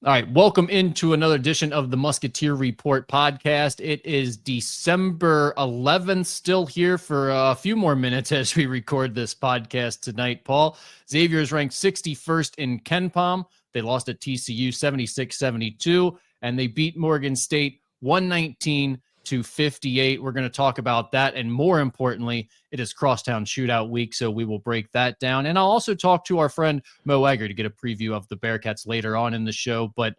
All right, welcome into another edition of the Musketeer Report podcast. It is December 11th, still here for a few more minutes as we record this podcast tonight, Paul. Xavier is ranked 61st in KenPom. They lost at TCU 76-72, and they beat Morgan State 119-58. We're going to talk about that, and more importantly, it is Crosstown Shootout week, so we will break that down. And I'll also talk to our friend Mo Egger to get a preview of the Bearcats later on in the show. But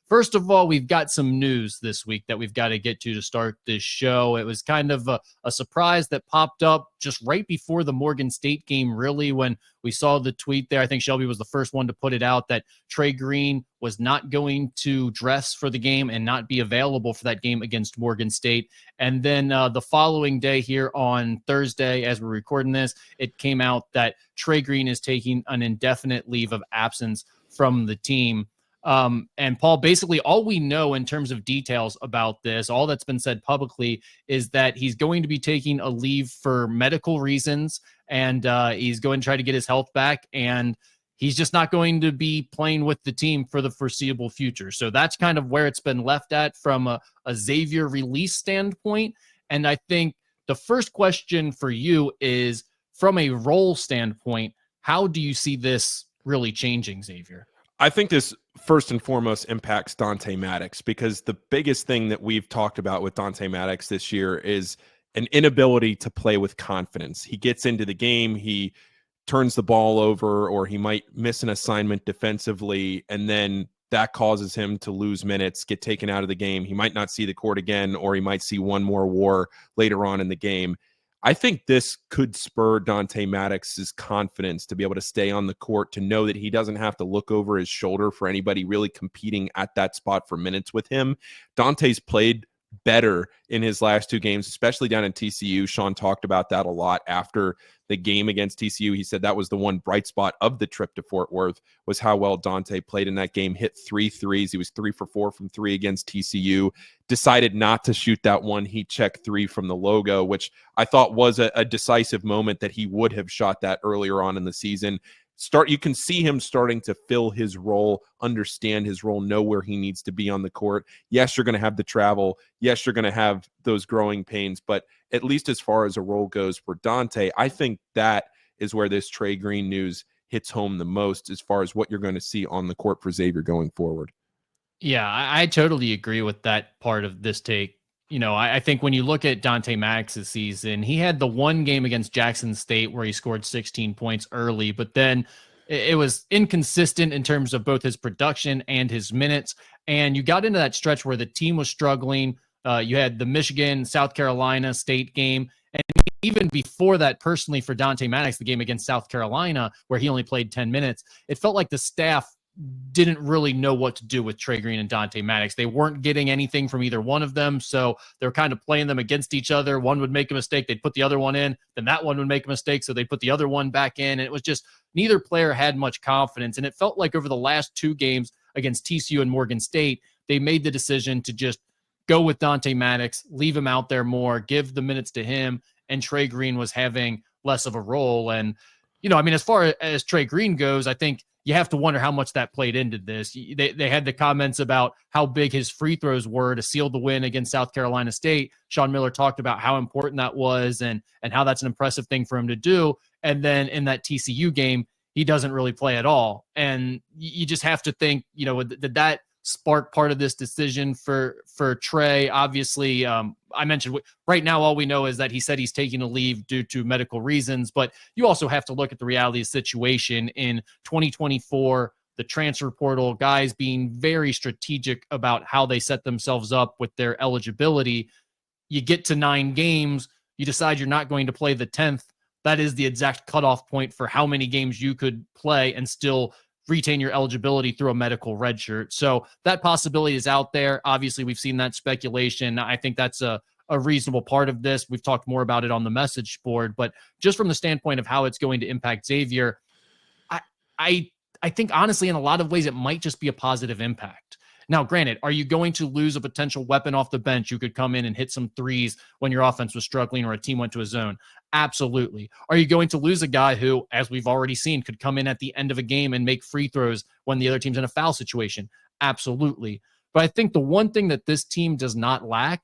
first of all, we've got some news this week that we've got to get to start this show. It was kind of a surprise that popped up just right before the Morgan State game, really, when we saw the tweet there. I think Shelby was the first one to put it out that Trey Green was not going to dress for the game and not be available for that game against Morgan State. And then the following day here on Thursday, as we're recording this, it came out that Trey Green is taking an indefinite leave of absence from the team. And Paul, basically all we know in terms of details about this, all that's been said publicly, is that he's going to be taking a leave for medical reasons, and he's going to try to get his health back, and he's just not going to be playing with the team for the foreseeable future. So that's kind of where it's been left at from a Xavier release standpoint. And I think the first question for you is, from a role standpoint, how do you see this really changing, Xavier? I think this first and foremost impacts Dante Maddox, because the biggest thing that we've talked about with Dante Maddox this year is an inability to play with confidence. He gets into the game, he turns the ball over, or he might miss an assignment defensively, and then that causes him to lose minutes, get taken out of the game. He might not see the court again, or he might see one more war later on in the game. I think this could spur Dante Maddox's confidence to be able to stay on the court, to know that he doesn't have to look over his shoulder for anybody really competing at that spot for minutes with him. Dante's played better in his last two games, especially down in TCU. Sean talked about that a lot after the game against TCU. He said that was the one bright spot of the trip to Fort Worth, was how well Dante played in that game. Hit 3 threes. He was 3 for 4 from 3 against TCU. Decided not to shoot that one heat check 3 from the logo, which I thought was a decisive moment, that he would have shot that earlier on in the season. You can see him starting to fill his role, understand his role, know where he needs to be on the court. Yes, you're going to have the travel. Yes, you're going to have those growing pains, but at least as far as a role goes for Dante, I think that is where this Trey Green news hits home the most, as far as what you're going to see on the court for Xavier going forward. Yeah, I totally agree with that part of this take. You know, I think when you look at Dante Maddox's season, he had the one game against Jackson State where he scored 16 points early, but then it was inconsistent in terms of both his production and his minutes. And you got into that stretch where the team was struggling. You had the Michigan, South Carolina State game. And even before that, personally, for Dante Maddox, the game against South Carolina, where he only played 10 minutes, it felt like the staff didn't really know what to do with Trey Green and Dante Maddox. They weren't getting anything from either one of them, so they're kind of playing them against each other. One would make a mistake, they'd put the other one in, then that one would make a mistake, so they'd put the other one back in, and it was just neither player had much confidence. And it felt like over the last two games against TCU and Morgan State, they made the decision to just go with Dante Maddox, leave him out there more, give the minutes to him, and Trey Green was having less of a role. And, you know, I mean, as far as Trey Green goes, I think you have to wonder how much that played into this. They had the comments about how big his free throws were to seal the win against South Carolina State. Sean Miller talked about how important that was and how that's an impressive thing for him to do. And then in that TCU game, he doesn't really play at all. And you just have to think, you know, did that spark part of this decision for Trey? Obviously, I mentioned right now, all we know is that he said he's taking a leave due to medical reasons, but you also have to look at the reality of the situation in 2024, the transfer portal, guys being very strategic about how they set themselves up with their eligibility. You get to 9 games, you decide you're not going to play the 10th. That is the exact cutoff point for how many games you could play and still retain your eligibility through a medical redshirt. So that possibility is out there. Obviously, we've seen that speculation. I think that's a reasonable part of this. We've talked more about it on the message board, but just from the standpoint of how it's going to impact Xavier, I think honestly, in a lot of ways, it might just be a positive impact. Now, granted, are you going to lose a potential weapon off the bench who could come in and hit some threes when your offense was struggling or a team went to a zone? Absolutely. Are you going to lose a guy who, as we've already seen, could come in at the end of a game and make free throws when the other team's in a foul situation? Absolutely. But I think the one thing that this team does not lack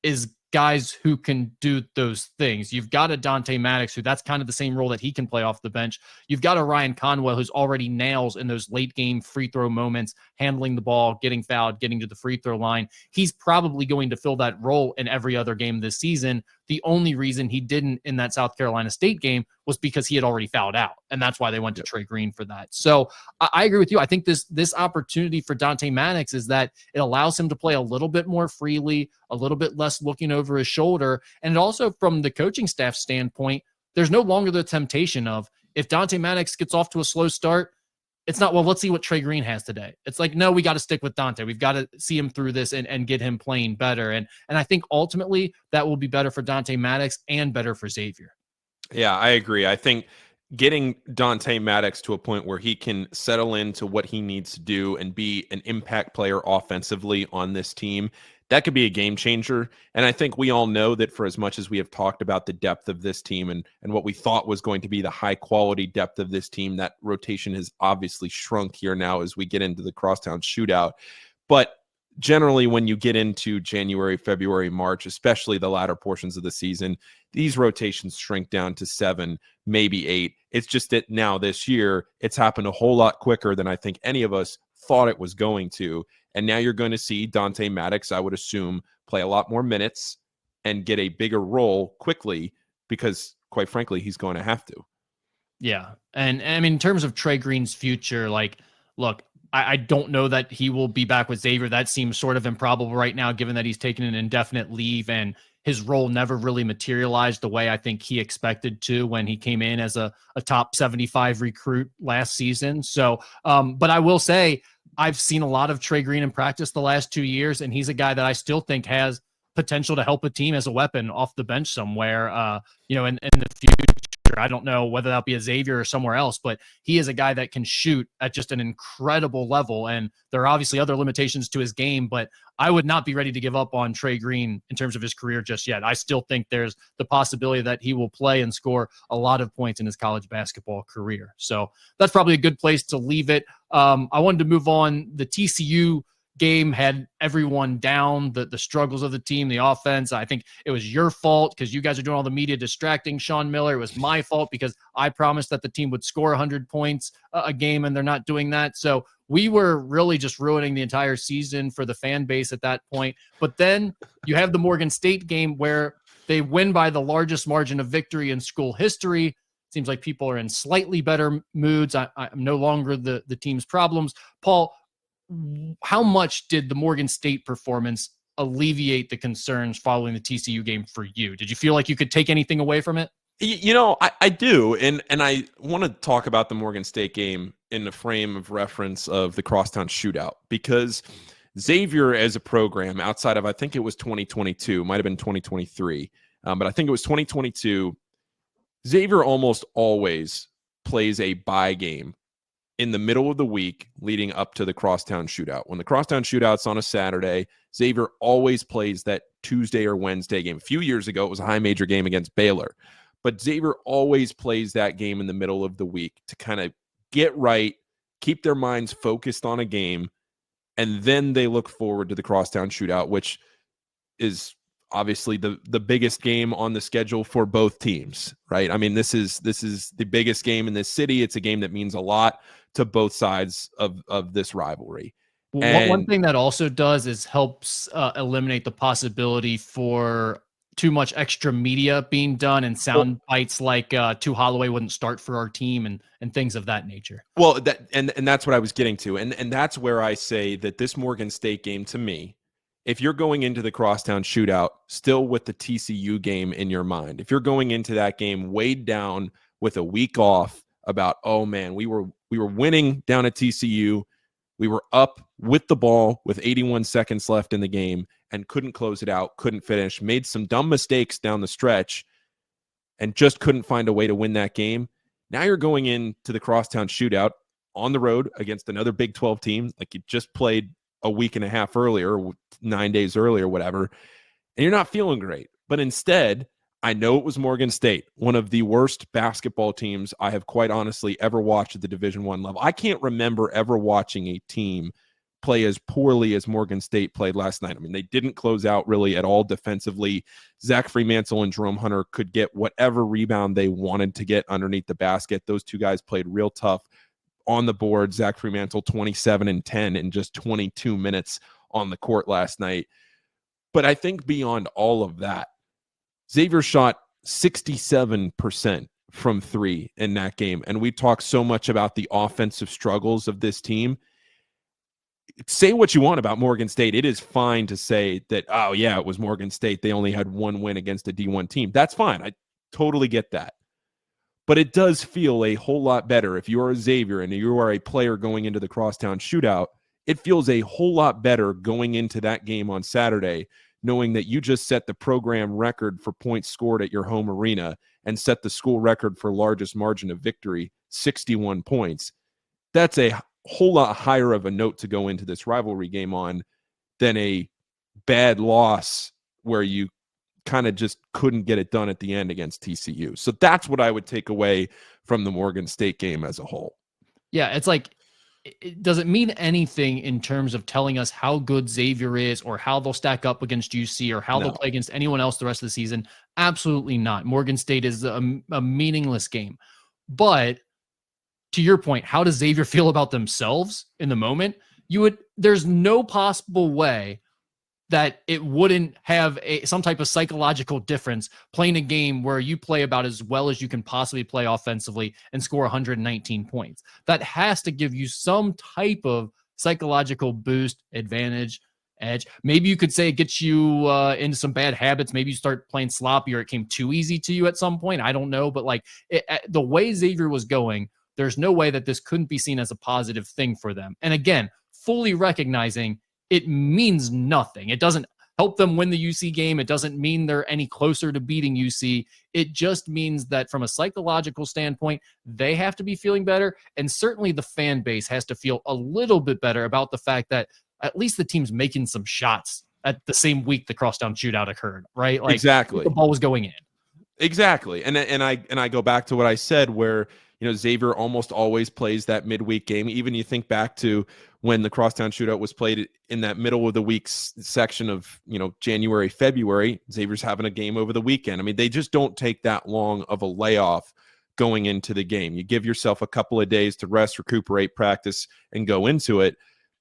is guys who can do those things. You've got a Dante Maddox, who that's kind of the same role that he can play off the bench. You've got a Ryan Conwell, who's already nails in those late game free throw moments, handling the ball, getting fouled, getting to the free throw line. He's probably going to fill that role in every other game this season. The only reason he didn't in that South Carolina State game was because he had already fouled out, and that's why they went to Trey Green for that. So I agree with you. I think this opportunity for Dante Maddox is that it allows him to play a little bit more freely, a little bit less looking over his shoulder, and also from the coaching staff standpoint, there's no longer the temptation of, if Dante Maddox gets off to a slow start, it's not, well, let's see what Trey Green has today. It's like, no, we got to stick with Dante. We've got to see him through this and get him playing better. And I think ultimately that will be better for Dante Maddox and better for Xavier. Yeah, I agree. I think getting Dante Maddox to a point where he can settle into what he needs to do and be an impact player offensively on this team, that could be a game changer. And I think we all know that for as much as we have talked about the depth of this team and what we thought was going to be the high quality depth of this team, that rotation has obviously shrunk here now as we get into the Crosstown Shootout. But generally, when you get into January, February, March, especially the latter portions of the season, these rotations shrink down to 7, maybe 8. It's just that now this year, it's happened a whole lot quicker than I think any of us thought it was going to. And now you're going to see Dante Maddox, I would assume, play a lot more minutes and get a bigger role quickly because, quite frankly, he's going to have to. Yeah. And I mean, in terms of Trey Green's future, like, look, I don't know that he will be back with Xavier. That seems sort of improbable right now, given that he's taken an indefinite leave and his role never really materialized the way I think he expected to when he came in as a top 75 recruit last season. So, but I will say, I've seen a lot of Trey Green in practice the last 2 years, and he's a guy that I still think has potential to help a team as a weapon off the bench somewhere, in the future. I don't know whether that'll be a Xavier or somewhere else, but he is a guy that can shoot at just an incredible level. And there are obviously other limitations to his game, but I would not be ready to give up on Trey Green in terms of his career just yet. I still think there's the possibility that he will play and score a lot of points in his college basketball career. So that's probably a good place to leave it. I wanted to move on. The TCU game had everyone down, the struggles of the team, the offense. I think it was your fault because you guys are doing all the media distracting Sean Miller. It was my fault because I promised that the team would score 100 points a game, and they're not doing that. So we were really just ruining the entire season for the fan base at that point. But then you have the Morgan State game where they win by the largest margin of victory in school history. Seems like people are in slightly better moods. I'm no longer the team's problems. Paul, how much did the Morgan State performance alleviate the concerns following the TCU game for you? Did you feel like you could take anything away from it? I do. And I want to talk about the Morgan State game in the frame of reference of the Crosstown Shootout, because Xavier as a program outside of, I think it was 2022, might've been 2023. But I think it was 2022. Xavier almost always plays a bye game in the middle of the week leading up to the Crosstown Shootout. When the Crosstown Shootout's on a Saturday, Xavier always plays that Tuesday or Wednesday game. A few years ago, it was a high major game against Baylor. But Xavier always plays that game in the middle of the week to kind of get right, keep their minds focused on a game, and then they look forward to the Crosstown Shootout, which is obviously the biggest game on the schedule for both teams, right? I mean, this is the biggest game in this city. It's a game that means a lot to both sides of this rivalry. One thing that also does is helps eliminate the possibility for too much extra media being done and sound bites like "To Holloway wouldn't start for our team" and things of that nature. Well, and that's what I was getting to, and that's where I say that this Morgan State game, to me, if you're going into the Crosstown Shootout still with the TCU game in your mind, if you're going into that game weighed down with a week off about, oh man, we were winning down at TCU, we were up with the ball with 81 seconds left in the game and couldn't close it out, couldn't finish, made some dumb mistakes down the stretch and just couldn't find a way to win that game. Now you're going into the Crosstown Shootout on the road against another Big 12 team, like you just played a week and a half earlier, 9 days earlier, whatever, and you're not feeling great. But instead, I know it was Morgan State, one of the worst basketball teams I have quite honestly ever watched at the Division I level. I can't remember ever watching a team play as poorly as Morgan State played last night. I mean, they didn't close out really at all defensively. Zach Fremantle and Jerome Hunter could get whatever rebound they wanted to get underneath the basket. Those two guys played real tough on the board. Zach Fremantle 27 and 10 in just 22 minutes on the court last night. But I think beyond all of that, Xavier shot 67% from three in that game. And we talk so much about the offensive struggles of this team. Say what you want about Morgan State. It is fine to say that, oh, yeah, it was Morgan State. They only had one win against a D1 team. That's fine. I totally get that. But it does feel a whole lot better if you're a Xavier and you are a player going into the Crosstown Shootout. It feels a whole lot better going into that game on Saturday, knowing that you just set the program record for points scored at your home arena and set the school record for largest margin of victory, 61 points. That's a whole lot higher of a note to go into this rivalry game on than a bad loss where you kind of just couldn't get it done at the end against TCU. So that's what I would take away from the Morgan State game as a whole. Yeah, it's like, it doesn't mean anything in terms of telling us how good Xavier is or how they'll stack up against UC or how they'll play against anyone else the rest of the season. Absolutely not. Morgan State is a meaningless game. But to your point, how does Xavier feel about themselves in the moment? There's no possible way that it wouldn't have some type of psychological difference playing a game where you play about as well as you can possibly play offensively and score 119 points. That has to give you some type of psychological boost, advantage, edge. Maybe you could say it gets you into some bad habits. Maybe you start playing sloppy or it came too easy to you at some point. I don't know. But like the way Xavier was going, there's no way that this couldn't be seen as a positive thing for them. And again, fully recognizing it means nothing. It doesn't help them win the UC game. It doesn't mean they're any closer to beating UC. It just means that from a psychological standpoint, they have to be feeling better. And certainly the fan base has to feel a little bit better about the fact that at least the team's making some shots at the same week the Crosstown Shootout occurred, right? Like exactly. The ball was going in. Exactly. And I go back to what I said where, Xavier almost always plays that midweek game. Even you think back to when the Crosstown Shootout was played in that middle of the week section of, January, February, Xavier's having a game over the weekend. I mean, they just don't take that long of a layoff going into the game. You give yourself a couple of days to rest, recuperate, practice, and go into it.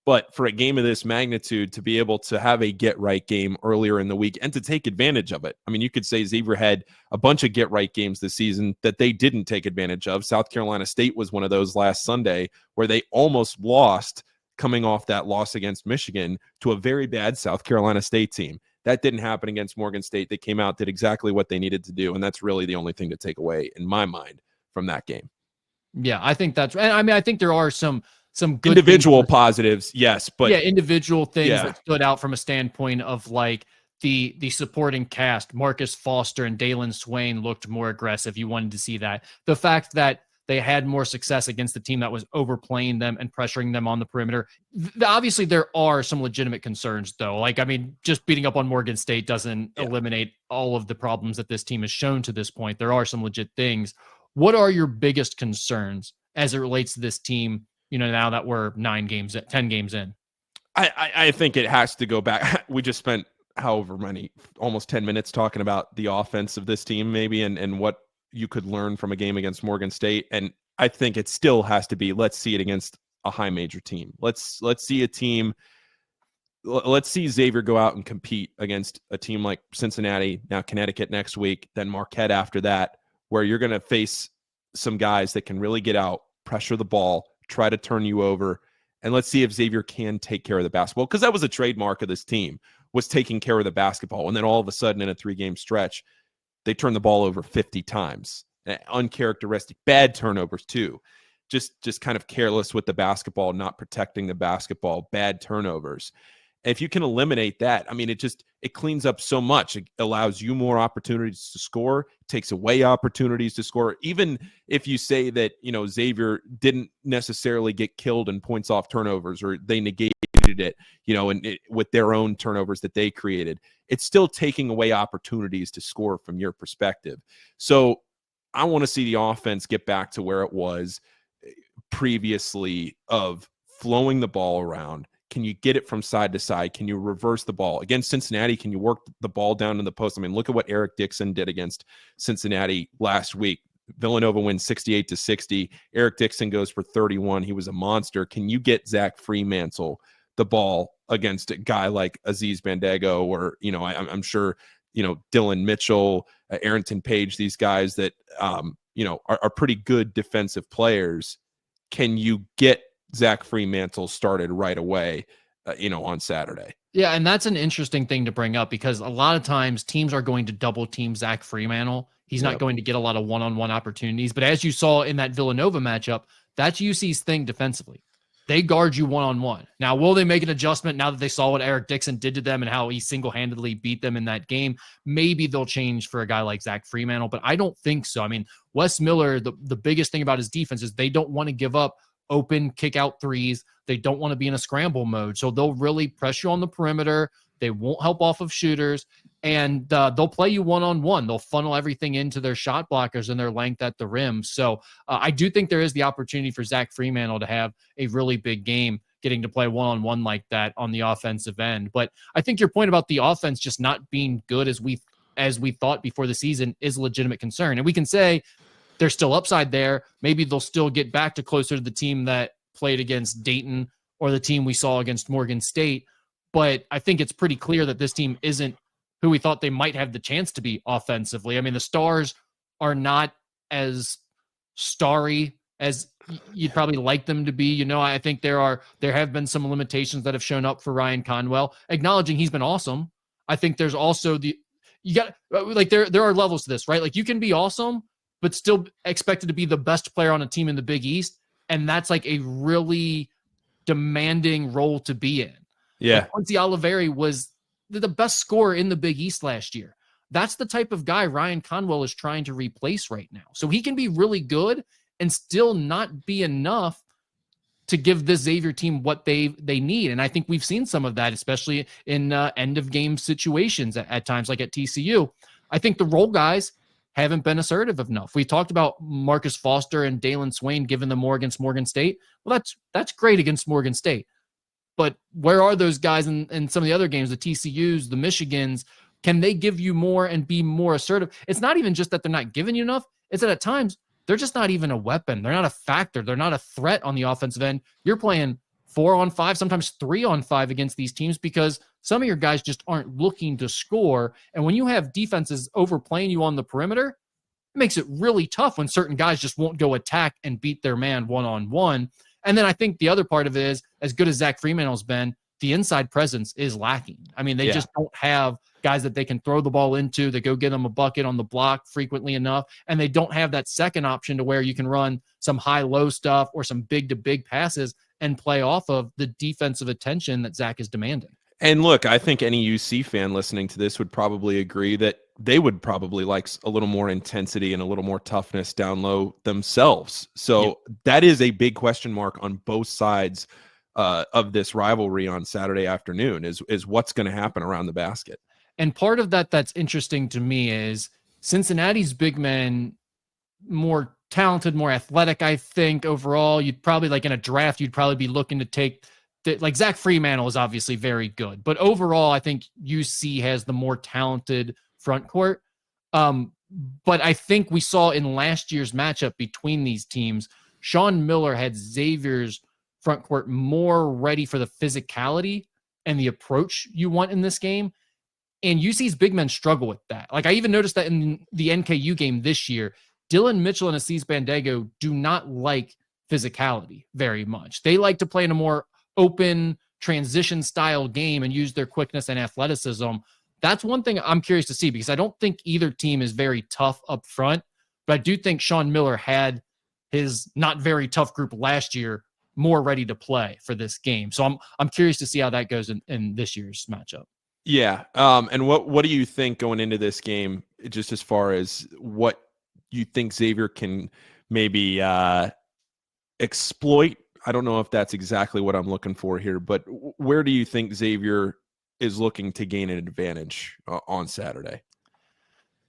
But for a game of this magnitude, to be able to have a get-right game earlier in the week and to take advantage of it. I mean, you could say Xavier had a bunch of get-right games this season that they didn't take advantage of. South Carolina State was one of those last Sunday where they almost lost coming off that loss against Michigan to a very bad South Carolina State team. That didn't happen against Morgan State. They came out, did exactly what they needed to do, and that's really the only thing to take away, in my mind, from that game. Yeah, I think that's right. I mean, I think there are some good individual positives, yes, but individual things that stood out from a standpoint of like the supporting cast. Marcus Foster and Dalen Swain looked more aggressive. You wanted to see that. The fact that they had more success against the team that was overplaying them and pressuring them on the perimeter. Obviously, there are some legitimate concerns, though. Like, I mean, just beating up on Morgan State doesn't eliminate all of the problems that this team has shown to this point. There are some legit things. What are your biggest concerns as it relates to this team? Now that we're 10 games in. I think it has to go back. We just spent however many, almost 10 minutes talking about the offense of this team, maybe, and what you could learn from a game against Morgan State. And I think it still has to be, let's see it against a high major team. Let's see a team. Let's see Xavier go out and compete against a team like Cincinnati, now Connecticut next week, then Marquette after that, where you're going to face some guys that can really get out, pressure the ball, try to turn you over, and let's see if Xavier can take care of the basketball, because that was a trademark of this team, was taking care of the basketball. And then all of a sudden in a 3-game stretch, they turned the ball over 50 times. Uncharacteristic, bad turnovers too. Just kind of careless with the basketball, not protecting the basketball, bad turnovers. If you can eliminate that, I mean, it cleans up so much. It allows you more opportunities to score, takes away opportunities to score. Even if you say that, Xavier didn't necessarily get killed in points off turnovers, or they negated it, with their own turnovers that they created, it's still taking away opportunities to score from your perspective. So I want to see the offense get back to where it was previously, of flowing the ball around. Can you get it from side to side? Can you reverse the ball? Against Cincinnati, can you work the ball down in the post? I mean, look at what Eric Dixon did against Cincinnati last week. Villanova wins 68-60. Eric Dixon goes for 31. He was a monster. Can you get Zach Freemantle the ball against a guy like Aziz Bandago, or, I'm sure, Dylan Mitchell, Arrington Page, these guys that, are pretty good defensive players. Can you get Zach Freemantle started right away, on Saturday? Yeah, and that's an interesting thing to bring up, because a lot of times teams are going to double team Zach Freemantle. He's not going to get a lot of one-on-one opportunities. But as you saw in that Villanova matchup, that's UC's thing defensively. They guard you one-on-one. Now, will they make an adjustment now that they saw what Eric Dixon did to them and how he single-handedly beat them in that game? Maybe they'll change for a guy like Zach Freemantle, but I don't think so. I mean, Wes Miller, the biggest thing about his defense is they don't want to give up open kick-out threes. They don't want to be in a scramble mode. So they'll really press you on the perimeter. They won't help off of shooters, and they'll play you one-on-one. They'll funnel everything into their shot blockers and their length at the rim. So I do think there is the opportunity for Zach Freemantle to have a really big game, getting to play one-on-one like that on the offensive end. But I think your point about the offense just not being good as we thought before the season is a legitimate concern. And we can say there's still upside there. Maybe they'll still get back to closer to the team that played against Dayton or the team we saw against Morgan State. But I think it's pretty clear that this team isn't who we thought they might have the chance to be offensively. I mean, the stars are not as starry as you'd probably like them to be. I think there have been some limitations that have shown up for Ryan Conwell, acknowledging he's been awesome. I think there's also there are levels to this, right? Like, you can be awesome, but still expected to be the best player on a team in the Big East. And that's like a really demanding role to be in. Yeah. Like, Quincy Oliveri was the best scorer in the Big East last year. That's the type of guy Ryan Conwell is trying to replace right now. So he can be really good and still not be enough to give this Xavier team what they need. And I think we've seen some of that, especially in end-of-game situations at times, like at TCU. I think the role guys haven't been assertive enough. We talked about Marcus Foster and Dalen Swain giving them more against Morgan State. Well, that's great against Morgan State. But where are those guys in some of the other games, the TCUs, the Michigans? Can they give you more and be more assertive? It's not even just that they're not giving you enough. It's that at times they're just not even a weapon. They're not a factor. They're not a threat on the offensive end. You're playing 4-on-5, sometimes 3-on-5 against these teams because some of your guys just aren't looking to score. And when you have defenses overplaying you on the perimeter, it makes it really tough when certain guys just won't go attack and beat their man one-on-one. And then I think the other part of it is, as good as Zach Freemantle's been, the inside presence is lacking. I mean, they just don't have guys that they can throw the ball into, that go get them a bucket on the block frequently enough. And they don't have that second option to where you can run some high-low stuff or some big-to-big passes and play off of the defensive attention that Zach is demanding. And look, I think any UC fan listening to this would probably agree that they would probably like a little more intensity and a little more toughness down low themselves. So that is a big question mark on both sides of this rivalry on Saturday afternoon is what's going to happen around the basket. And part of that's interesting to me is Cincinnati's big men more talented, more athletic. I think overall, you'd probably like in a draft, you'd probably be looking to take like Zach Freemantle is obviously very good, but overall, I think UC has the more talented front court. But I think we saw in last year's matchup between these teams, Sean Miller had Xavier's front court more ready for the physicality and the approach you want in this game. And UC's big men struggle with that. Like I even noticed that in the NKU game this year, Dylan Mitchell and Aziz Bandago do not like physicality very much. They like to play in a more open transition style game and use their quickness and athleticism. That's one thing I'm curious to see because I don't think either team is very tough up front, but I do think Sean Miller had his not very tough group last year more ready to play for this game. So I'm curious to see how that goes in this year's matchup. Yeah. And what do you think going into this game, just as far as what you think Xavier can maybe exploit? I don't know if that's exactly what I'm looking for here, but where do you think Xavier is looking to gain an advantage on Saturday?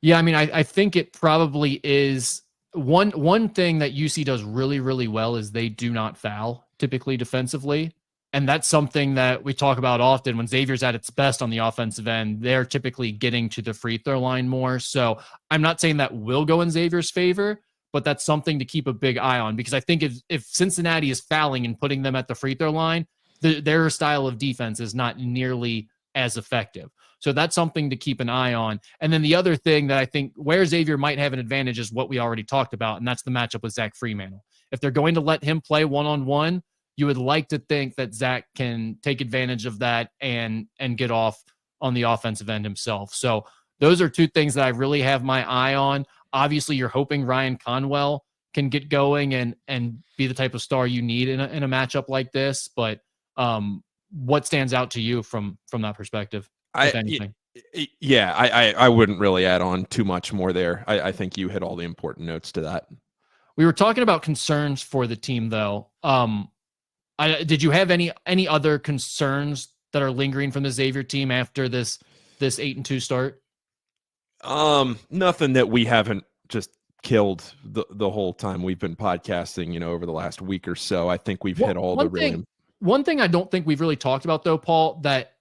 Yeah, I mean, I think it probably is one thing that UC does really, really well is they do not foul typically defensively. And that's something that we talk about often when Xavier's at its best on the offensive end. They're typically getting to the free throw line more. So I'm not saying that will go in Xavier's favor, but that's something to keep a big eye on, because I think if Cincinnati is fouling and putting them at the free throw line, their style of defense is not nearly as effective. So that's something to keep an eye on. And then the other thing that I think where Xavier might have an advantage is what we already talked about, and that's the matchup with Zach Freemantle. If they're going to let him play one-on-one, you would like to think that Zach can take advantage of that and get off on the offensive end himself. So those are two things that I really have my eye on. Obviously, you're hoping Ryan Conwell can get going and be the type of star you need in a matchup like this. But what stands out to you from that perspective, if anything? I wouldn't really add on too much more there. I think you hit all the important notes to that. We were talking about concerns for the team, though. Did you have any other concerns that are lingering from the Xavier team after this 8-2 start? Nothing that we haven't just killed the whole time we've been podcasting, over the last week or so. I think we've hit all the really. One thing I don't think we've really talked about, though, Paul, that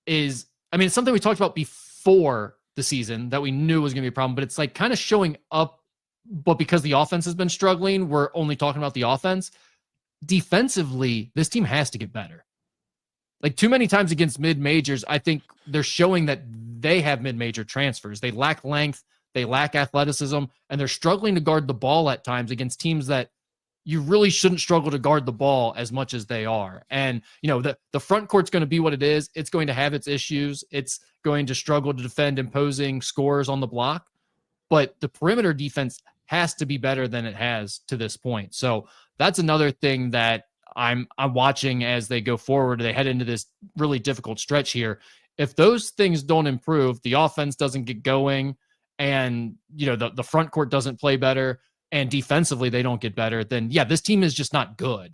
is, I mean, it's something we talked about before the season that we knew was going to be a problem, but it's like kind of showing up. But because the offense has been struggling, we're only talking about the offense. Defensively, this team has to get better. Like too many times against mid-majors, I think they're showing that they have mid-major transfers. They lack length, they lack athleticism, and they're struggling to guard the ball at times against teams that you really shouldn't struggle to guard the ball as much as they are. And, the front court's going to be what it is. It's going to have its issues. It's going to struggle to defend imposing scores on the block. But the perimeter defense has to be better than it has to this point. So that's another thing that I'm watching as they go forward. They head into this really difficult stretch here. If those things don't improve, the offense doesn't get going, and the front court doesn't play better, and defensively they don't get better, then yeah, this team is just not good.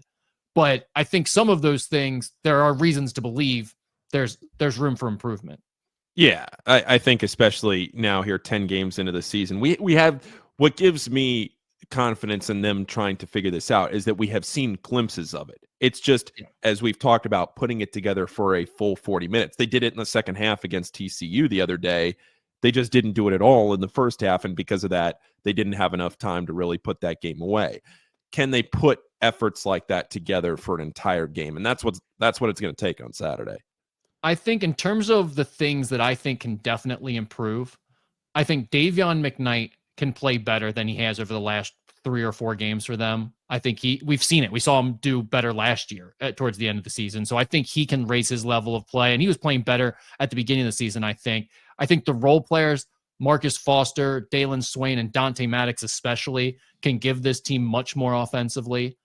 But I think some of those things, there are reasons to believe there's room for improvement. Yeah, I think especially now here 10 games into the season, we have what gives me confidence in them trying to figure this out is that we have seen glimpses of it. It's just, as we've talked about, putting it together for a full 40 minutes. They did it in the second half against TCU the other day. They just didn't do it at all in the first half, and because of that, they didn't have enough time to really put that game away. Can they put efforts like that together for an entire game? And that's what it's going to take on Saturday. I think in terms of the things that I think can definitely improve, I think Davion McKnight can play better than he has over the last 3 or 4 games for them. I think we've seen it. We saw him do better last year towards the end of the season. So I think he can raise his level of play, and he was playing better at the beginning of the season. I think the role players, Marcus Foster, Dalen Swain, and Dante Maddox especially, can give this team much more offensively.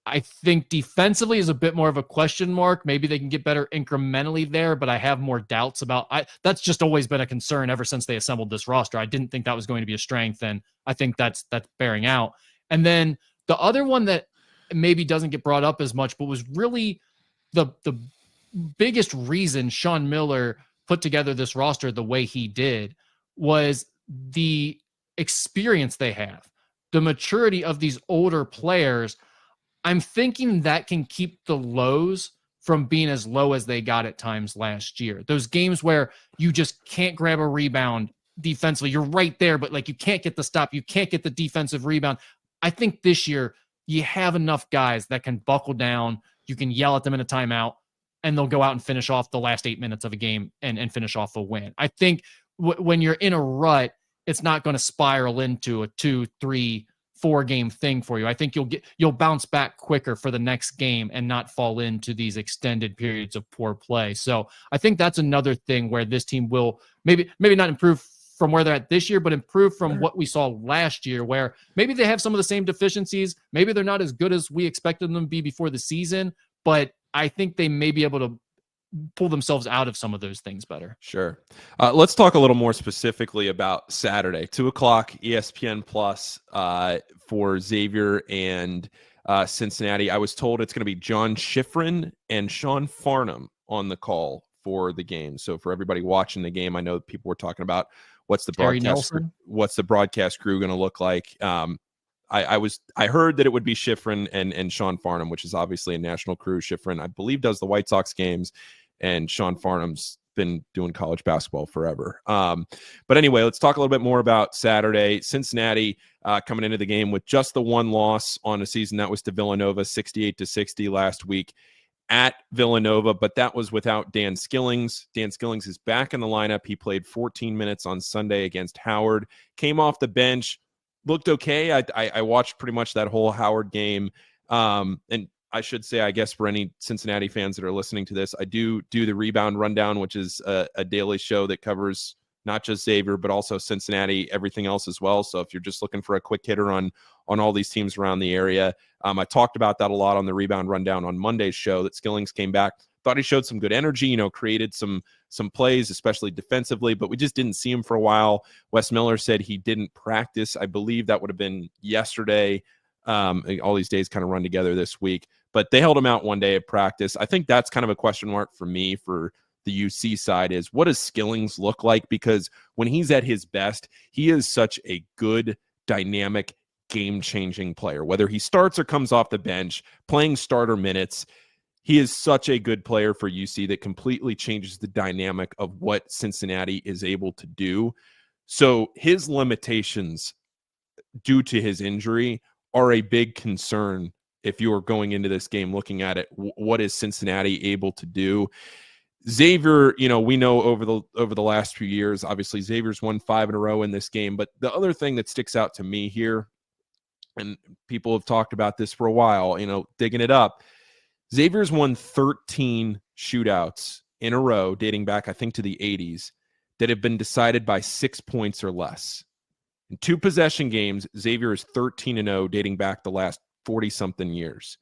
I think defensively is a bit more of a question mark. Maybe they can get better incrementally there, but I have more doubts about that's just always been a concern ever since they assembled this roster. I didn't think that was going to be a strength, and I think that's bearing out. And then the other one that maybe doesn't get brought up as much, but was really the biggest reason Sean Miller put together this roster the way he did was the experience they have, the maturity of these older players. I'm thinking that can keep the lows from being as low as they got at times last year. Those games where you just can't grab a rebound defensively. You're right there, but like you can't get the stop. You can't get the defensive rebound. I think this year you have enough guys that can buckle down. You can yell at them in a timeout, and they'll go out and finish off the last 8 minutes of a game and finish off a win. I think when you're in a rut, it's not going to spiral into a 2, 3, 4 game thing for you. I think you'll bounce back quicker for the next game and not fall into these extended periods of poor play. So I think that's another thing where this team will maybe not improve from where they're at this year, but improve from what we saw last year, where maybe they have some of the same deficiencies. Maybe they're not as good as we expected them to be before the season, but I think they may be able to pull themselves out of some of those things better. Sure. Let's talk a little more specifically about Saturday, 2:00 ESPN Plus for Xavier and Cincinnati. I was told it's going to be John Schifrin and Sean Farnham on the call for the game. So for everybody watching the game, I know people were talking about what's the broadcast crew going to look like. I heard that it would be Schifrin and Sean Farnham, which is obviously a national crew. Schifrin, I believe, does the White Sox games, and Sean Farnham's been doing college basketball forever. But anyway, let's talk a little bit more about Saturday. Cincinnati coming into the game with just the one loss on a season. That was to Villanova, 68-60 last week at Villanova, but that was without Dan Skillings. Dan Skillings is back in the lineup. He played 14 minutes on Sunday against Howard, came off the bench, looked okay. I watched pretty much that whole Howard game. And I should say, I guess for any Cincinnati fans that are listening to this, I do the Rebound Rundown, which is a daily show that covers not just Xavier, but also Cincinnati, everything else as well. So if you're just looking for a quick hitter on all these teams around the area, I talked about that a lot on the Rebound Rundown on Monday's show, that Skillings came back. Thought he showed some good energy, created some plays, especially defensively, but we just didn't see him for a while. Wes Miller said he didn't practice. I believe that would have been yesterday. All these days kind of run together this week, but they held him out one day of practice. I think that's kind of a question mark for me for the UC side, is what does Skillings look like? Because when he's at his best, he is such a good, dynamic, game-changing player. Whether he starts or comes off the bench, playing starter minutes, he is such a good player for UC that completely changes the dynamic of what Cincinnati is able to do. So his limitations due to his injury are a big concern if you are going into this game looking at it. What is Cincinnati able to do? Xavier, we know over the last few years, obviously Xavier's won 5 in a row in this game, but the other thing that sticks out to me here, and people have talked about this for a while, digging it up, Xavier's won 13 shootouts in a row dating back, I think, to the 80s that have been decided by 6 points or less. In 2 possession games, Xavier is 13-0 dating back the last 40-something years.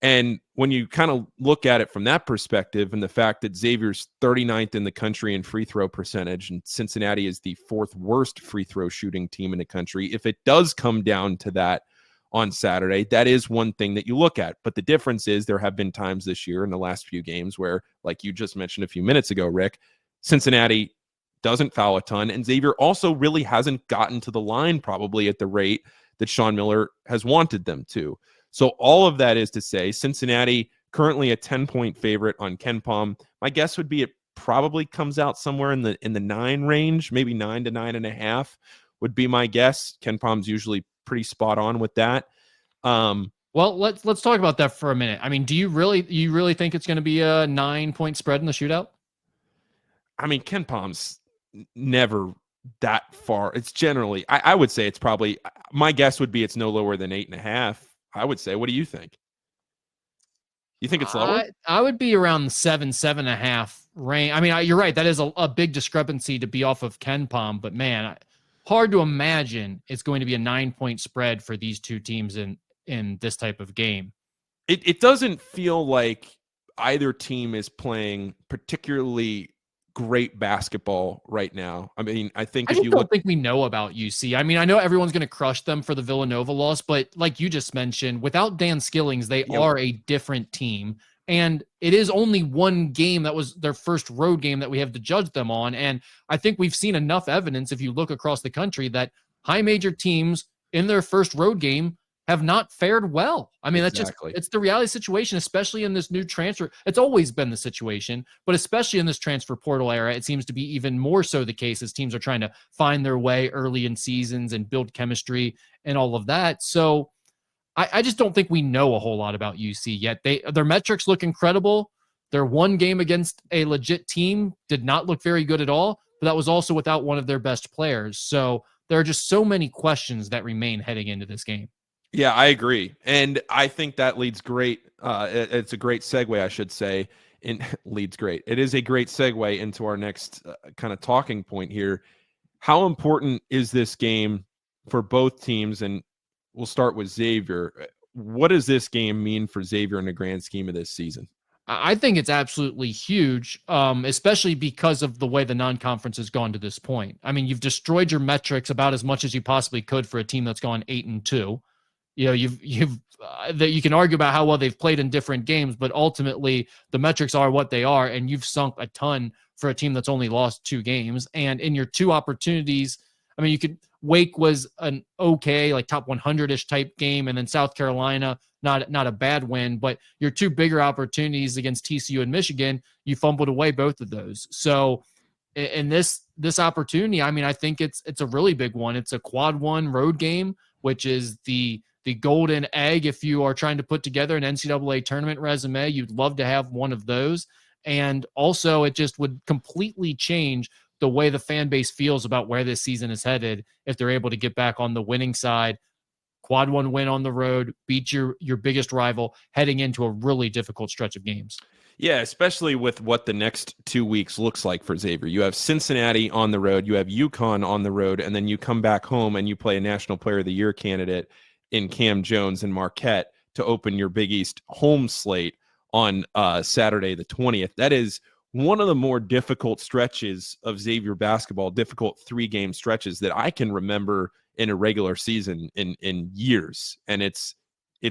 And when you kind of look at it from that perspective, and the fact that Xavier's 39th in the country in free throw percentage, and Cincinnati is the 4th worst free throw shooting team in the country, if it does come down to that on Saturday, that is one thing that you look at. But the difference is there have been times this year in the last few games where, like you just mentioned a few minutes ago, Rick, Cincinnati doesn't foul a ton, and Xavier also really hasn't gotten to the line probably at the rate that Sean Miller has wanted them to. So all of that is to say, Cincinnati currently a 10-point favorite on KenPom. My guess would be it probably comes out somewhere in the 9 range, maybe 9 to 9.5 would be my guess. KenPom's usually pretty spot on with that. Well, let's talk about that for a minute. I mean, do you really think it's going to be a 9-point spread in the shootout? I mean, KenPom's never that far. It's generally, I would say it's probably, my guess would be it's no lower than 8.5. I would say. What do you think? You think it's lower? I would be around 7.5 range. I mean, you're right. That is a big discrepancy to be off of KenPom, but man, hard to imagine it's going to be a 9-point spread for these two teams in this type of game. It doesn't feel like either team is playing particularly great basketball right now. I mean, I think I don't think we know about UC. I mean, I know everyone's going to crush them for the Villanova loss, but like you just mentioned, without Dan Skillings, they are a different team. And it is only one game that was their first road game that we have to judge them on. And I think we've seen enough evidence, if you look across the country, that high major teams in their first road game have not fared well. I mean, exactly. It's the reality situation, especially in this new transfer. It's always been the situation, but especially in this transfer portal era, it seems to be even more so the case as teams are trying to find their way early in seasons and build chemistry and all of that. So I just don't think we know a whole lot about UC yet. Their metrics look incredible. Their one game against a legit team did not look very good at all, but that was also without one of their best players. So there are just so many questions that remain heading into this game. Yeah, I agree. And I think that leads great. It's a great segue, I should say. Leads great. It is a great segue into our next kind of talking point here. How important is this game for both teams? And we'll start with Xavier. What does this game mean for Xavier in the grand scheme of this season? I think it's absolutely huge, especially because of the way the non-conference has gone to this point. I mean, you've destroyed your metrics about as much as you possibly could for a team that's gone 8-2. You know, you've that you can argue about how well they've played in different games, but ultimately the metrics are what they are, and you've sunk a ton for a team that's only lost 2 games. And in your 2 opportunities, I mean, Wake was an okay, like top 100-ish type game, and then South Carolina, not a bad win, but your 2 bigger opportunities against TCU and Michigan, you fumbled away both of those. So in this opportunity, I mean, I think it's a really big one. It's a quad 1 road game, which is the golden egg. If you are trying to put together an NCAA tournament resume, you'd love to have one of those. And also it just would completely change the way the fan base feels about where this season is headed if they're able to get back on the winning side. Quad 1 win on the road, beat your biggest rival heading into a really difficult stretch of games. Yeah, especially with what the next 2 weeks looks like for Xavier. You have Cincinnati on the road, you have UConn on the road, and then you come back home and you play a National Player of the Year candidate in Cam Jones and Marquette to open your Big East home slate on Saturday the 20th. That is one of the more difficult stretches of Xavier basketball, difficult 3-game stretches that I can remember in a regular season in years. And it's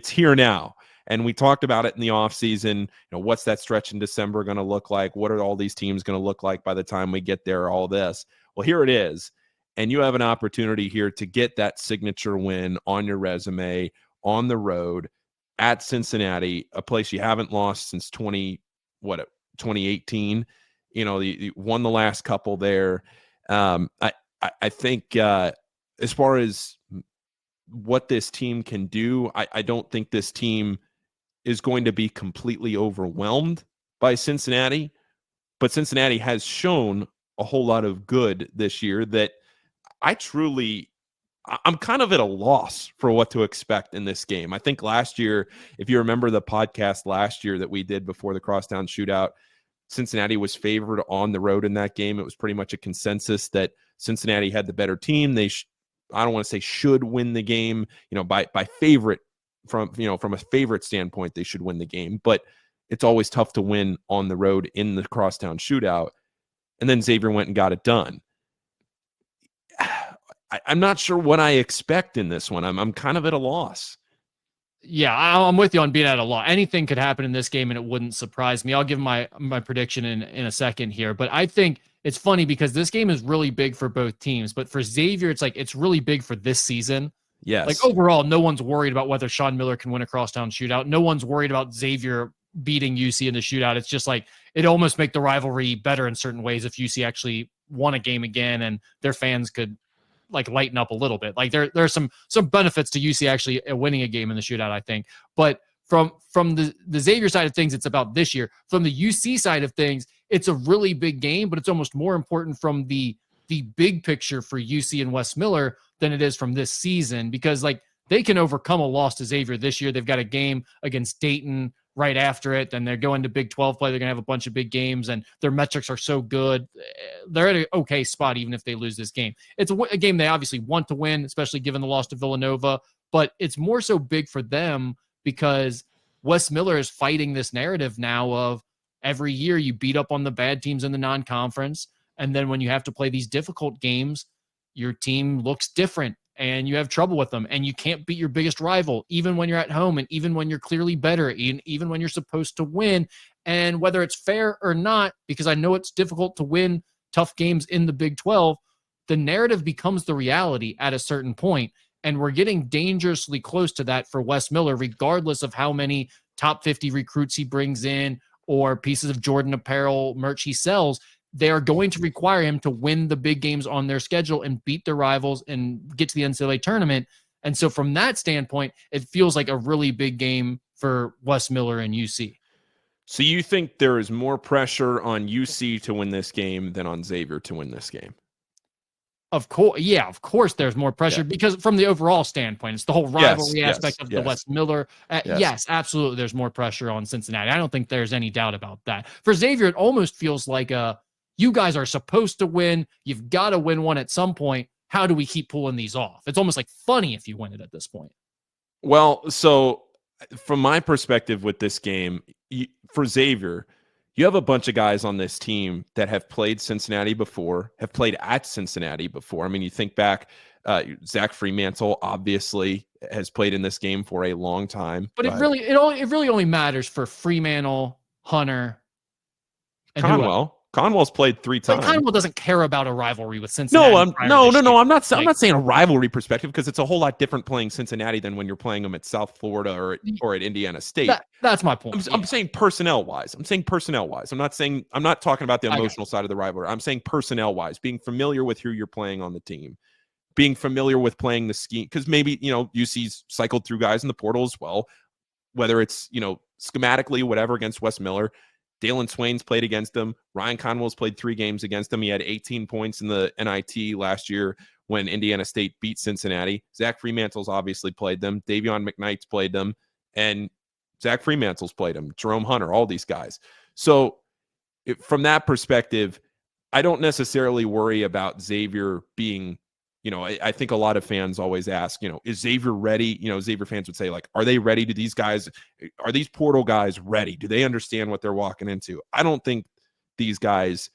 here now. And we talked about it in the offseason. You know, what's that stretch in December going to look like? What are all these teams going to look like by the time we get there? All this. Well, here it is. And you have an opportunity here to get that signature win on your resume on the road at Cincinnati, a place you haven't lost since 2018. You know, you won the last couple there. I think as far as what this team can do, I don't think this team is going to be completely overwhelmed by Cincinnati, but Cincinnati has shown a whole lot of good this year that I'm kind of at a loss for what to expect in this game. I think last year, if you remember the podcast last year that we did before the Crosstown Shootout, Cincinnati was favored on the road in that game. It was pretty much a consensus that Cincinnati had the better team. I don't want to say should win the game, you know, by favorite from a favorite standpoint, they should win the game, but it's always tough to win on the road in the Crosstown Shootout. And then Xavier went and got it done. I'm not sure what I expect in this one. I'm kind of at a loss. Yeah, I'm with you on being at a loss. Anything could happen in this game, and it wouldn't surprise me. I'll give my prediction in a second here, but I think it's funny because this game is really big for both teams. But for Xavier, it's really big for this season. Yes. Like overall, no one's worried about whether Sean Miller can win a Crosstown Shootout. No one's worried about Xavier beating UC in the shootout. It's just like it almost make the rivalry better in certain ways if UC actually won a game again and their fans could like lighten up a little bit. Like there's some benefits to UC actually winning a game in the shootout, I think. But from the Xavier side of things, it's about this year. From the UC side of things, it's a really big game, but it's almost more important from the big picture for UC and Wes Miller than it is from this season, because like they can overcome a loss to Xavier this year. They've got a game against Dayton right after it, and they're going to Big 12 play. They're going to have a bunch of big games, and their metrics are so good. They're at an okay spot even if they lose this game. It's a game they obviously want to win, especially given the loss to Villanova, but it's more so big for them because Wes Miller is fighting this narrative now of every year you beat up on the bad teams in the non-conference, and then when you have to play these difficult games, your team looks different and you have trouble with them, and you can't beat your biggest rival, even when you're at home and even when you're clearly better, even when you're supposed to win. And whether it's fair or not, because I know it's difficult to win tough games in the Big 12, the narrative becomes the reality at a certain point. And we're getting dangerously close to that for Wes Miller, regardless of how many top 50 recruits he brings in or pieces of Jordan apparel merch he sells. They are going to require him to win the big games on their schedule and beat their rivals and get to the NCAA tournament. And so from that standpoint, it feels like a really big game for Wes Miller and UC. So you think there is more pressure on UC to win this game than on Xavier to win this game? Of course, yeah, of course there's more pressure because from the overall standpoint, it's the whole rivalry aspect of the Wes Miller. Yes, absolutely. There's more pressure on Cincinnati. I don't think there's any doubt about that. For Xavier, it almost feels like You guys are supposed to win. You've got to win one at some point. How do we keep pulling these off? It's almost like funny if you win it at this point. Well, so from my perspective with this game, for Xavier, you have a bunch of guys on this team that have played Cincinnati before, have played at Cincinnati before. I mean, you think back, Zach Fremantle obviously has played in this game for a long time. But it really only matters for Fremantle, Hunter, and Conwell. Conwell's played 3 times. But Conwell doesn't care about a rivalry with Cincinnati. No. I'm not saying a rivalry perspective, because it's a whole lot different playing Cincinnati than when you're playing them at South Florida or at Indiana State. That's my point. I'm saying personnel wise. I'm not talking about the emotional side of the rivalry. I'm saying personnel wise, being familiar with who you're playing on the team, being familiar with playing the scheme, because maybe UC's cycled through guys in the portal as well, whether it's schematically whatever against Wes Miller. Dalen Swain's played against him. Ryan Conwell's played 3 games against him. He had 18 points in the NIT last year when Indiana State beat Cincinnati. Zach Fremantle's obviously played them. Davion McKnight's played them. And Zach Fremantle's played them. Jerome Hunter, all these guys. So from that perspective, I don't necessarily worry about Xavier being, I think a lot of fans always ask, is Xavier ready? Xavier fans would say, like, are they ready? Are these portal guys ready? Do they understand what they're walking into? I don't think these guys,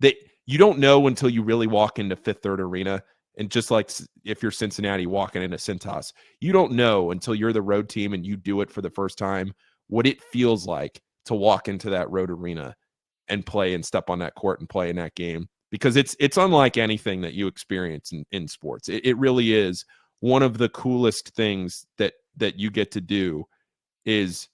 you don't know until you really walk into Fifth Third Arena. And just like if you're Cincinnati walking into Cintas, you don't know until you're the road team and you do it for the first time what it feels like to walk into that road arena and play and step on that court and play in that game. Because it's unlike anything that you experience in sports. It really is one of the coolest things that you get to do is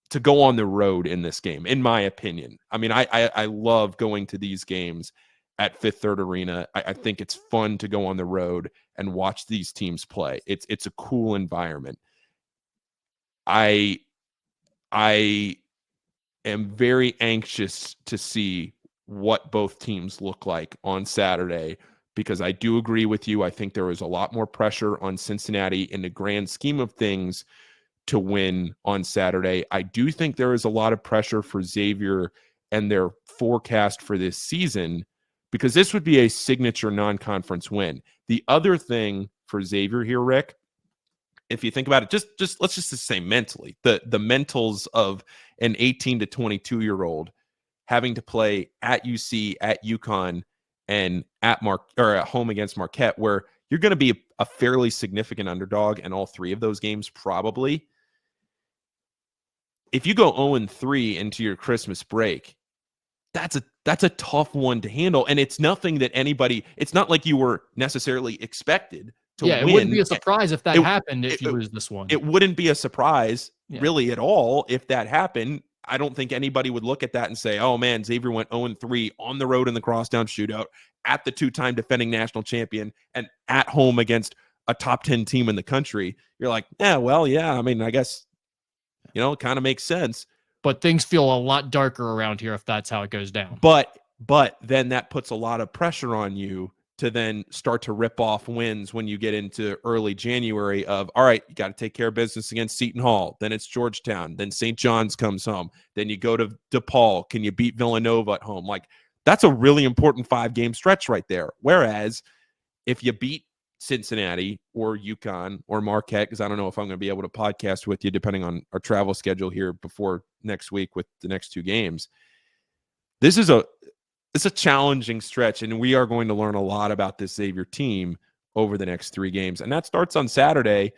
to go on the road in this game, in my opinion. I mean, I love going to these games at Fifth Third Arena. I think it's fun to go on the road and watch these teams play. It's a cool environment. I am very anxious to see what both teams look like on Saturday, because I do agree with you. I think there is a lot more pressure on Cincinnati in the grand scheme of things to win on Saturday. I do think there is a lot of pressure for Xavier and their forecast for this season, because this would be a signature non-conference win. The other thing for Xavier here, Rick, if you think about it, just let's just say mentally, the mentals of an 18 to 22-year-old having to play at UC, at UConn, and at home against Marquette, where you're going to be a fairly significant underdog in all 3 of those games, probably. If you go 0-3 into your Christmas break, that's a tough one to handle, and it's nothing that it's not like you were necessarily expected to win. It wouldn't be a surprise if that happened if you lose this one. It wouldn't be a surprise really at all if that happened. I don't think anybody would look at that and say, oh man, Xavier went 0-3 on the road in the Crosstown Shootout at the 2-time defending national champion and at home against a top 10 team in the country. You're like, I mean, I guess, it kind of makes sense. But things feel a lot darker around here if that's how it goes down. But then that puts a lot of pressure on you to then start to rip off wins when you get into early January of, all right, you got to take care of business against Seton Hall. Then it's Georgetown. Then St. John's comes home. Then you go to DePaul. Can you beat Villanova at home? Like, that's a really important 5-game stretch right there. Whereas if you beat Cincinnati or UConn or Marquette, because I don't know if I'm going to be able to podcast with you depending on our travel schedule here before next week with the next 2 games, this is it's a challenging stretch, and we are going to learn a lot about this Xavier team over the next 3 games. And that starts on Saturday.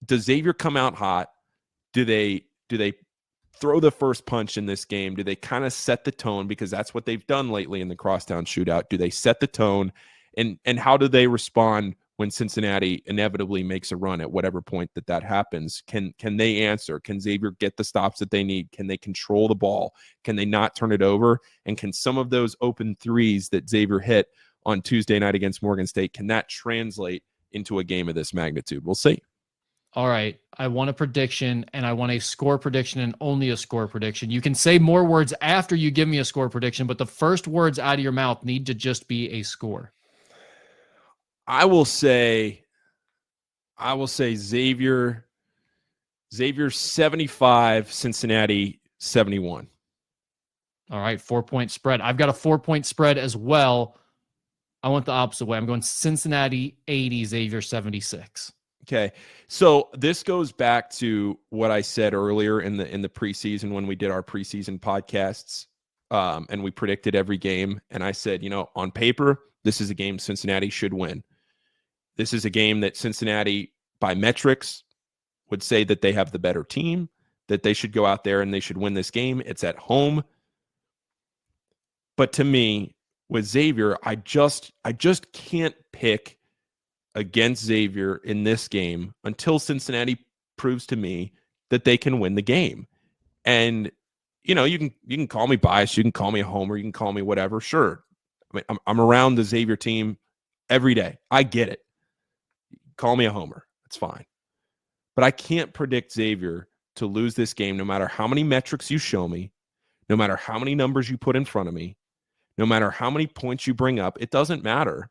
Does Xavier come out hot? Do they throw the first punch in this game? Do they kind of set the tone? Because that's what they've done lately in the Crosstown Shootout. Do they set the tone? And how do they respond when Cincinnati inevitably makes a run at whatever point that happens? Can they answer? Can Xavier get the stops that they need? Can they control the ball? Can they not turn it over? And can some of those open threes that Xavier hit on Tuesday night against Morgan State, can that translate into a game of this magnitude? We'll see. All right. I want a prediction, and I want a score prediction and only a score prediction. You can say more words after you give me a score prediction, but the first words out of your mouth need to just be a score. I will say Xavier 75, Cincinnati 71. All right, 4-point spread. I've got a 4-point spread as well. I went the opposite way. I'm going Cincinnati 80, Xavier 76. Okay. So this goes back to what I said earlier in the preseason when we did our preseason podcasts, and we predicted every game. And I said, on paper, this is a game Cincinnati should win. This is a game that Cincinnati, by metrics, would say that they have the better team, that they should go out there and they should win this game. It's at home. But to me, with Xavier, I just can't pick against Xavier in this game until Cincinnati proves to me that they can win the game. And you can call me biased, you can call me a homer, you can call me whatever. Sure, I mean, I'm around the Xavier team every day. I get it. Call me a homer. It's fine. But I can't predict Xavier to lose this game no matter how many metrics you show me, no matter how many numbers you put in front of me, no matter how many points you bring up. It doesn't matter.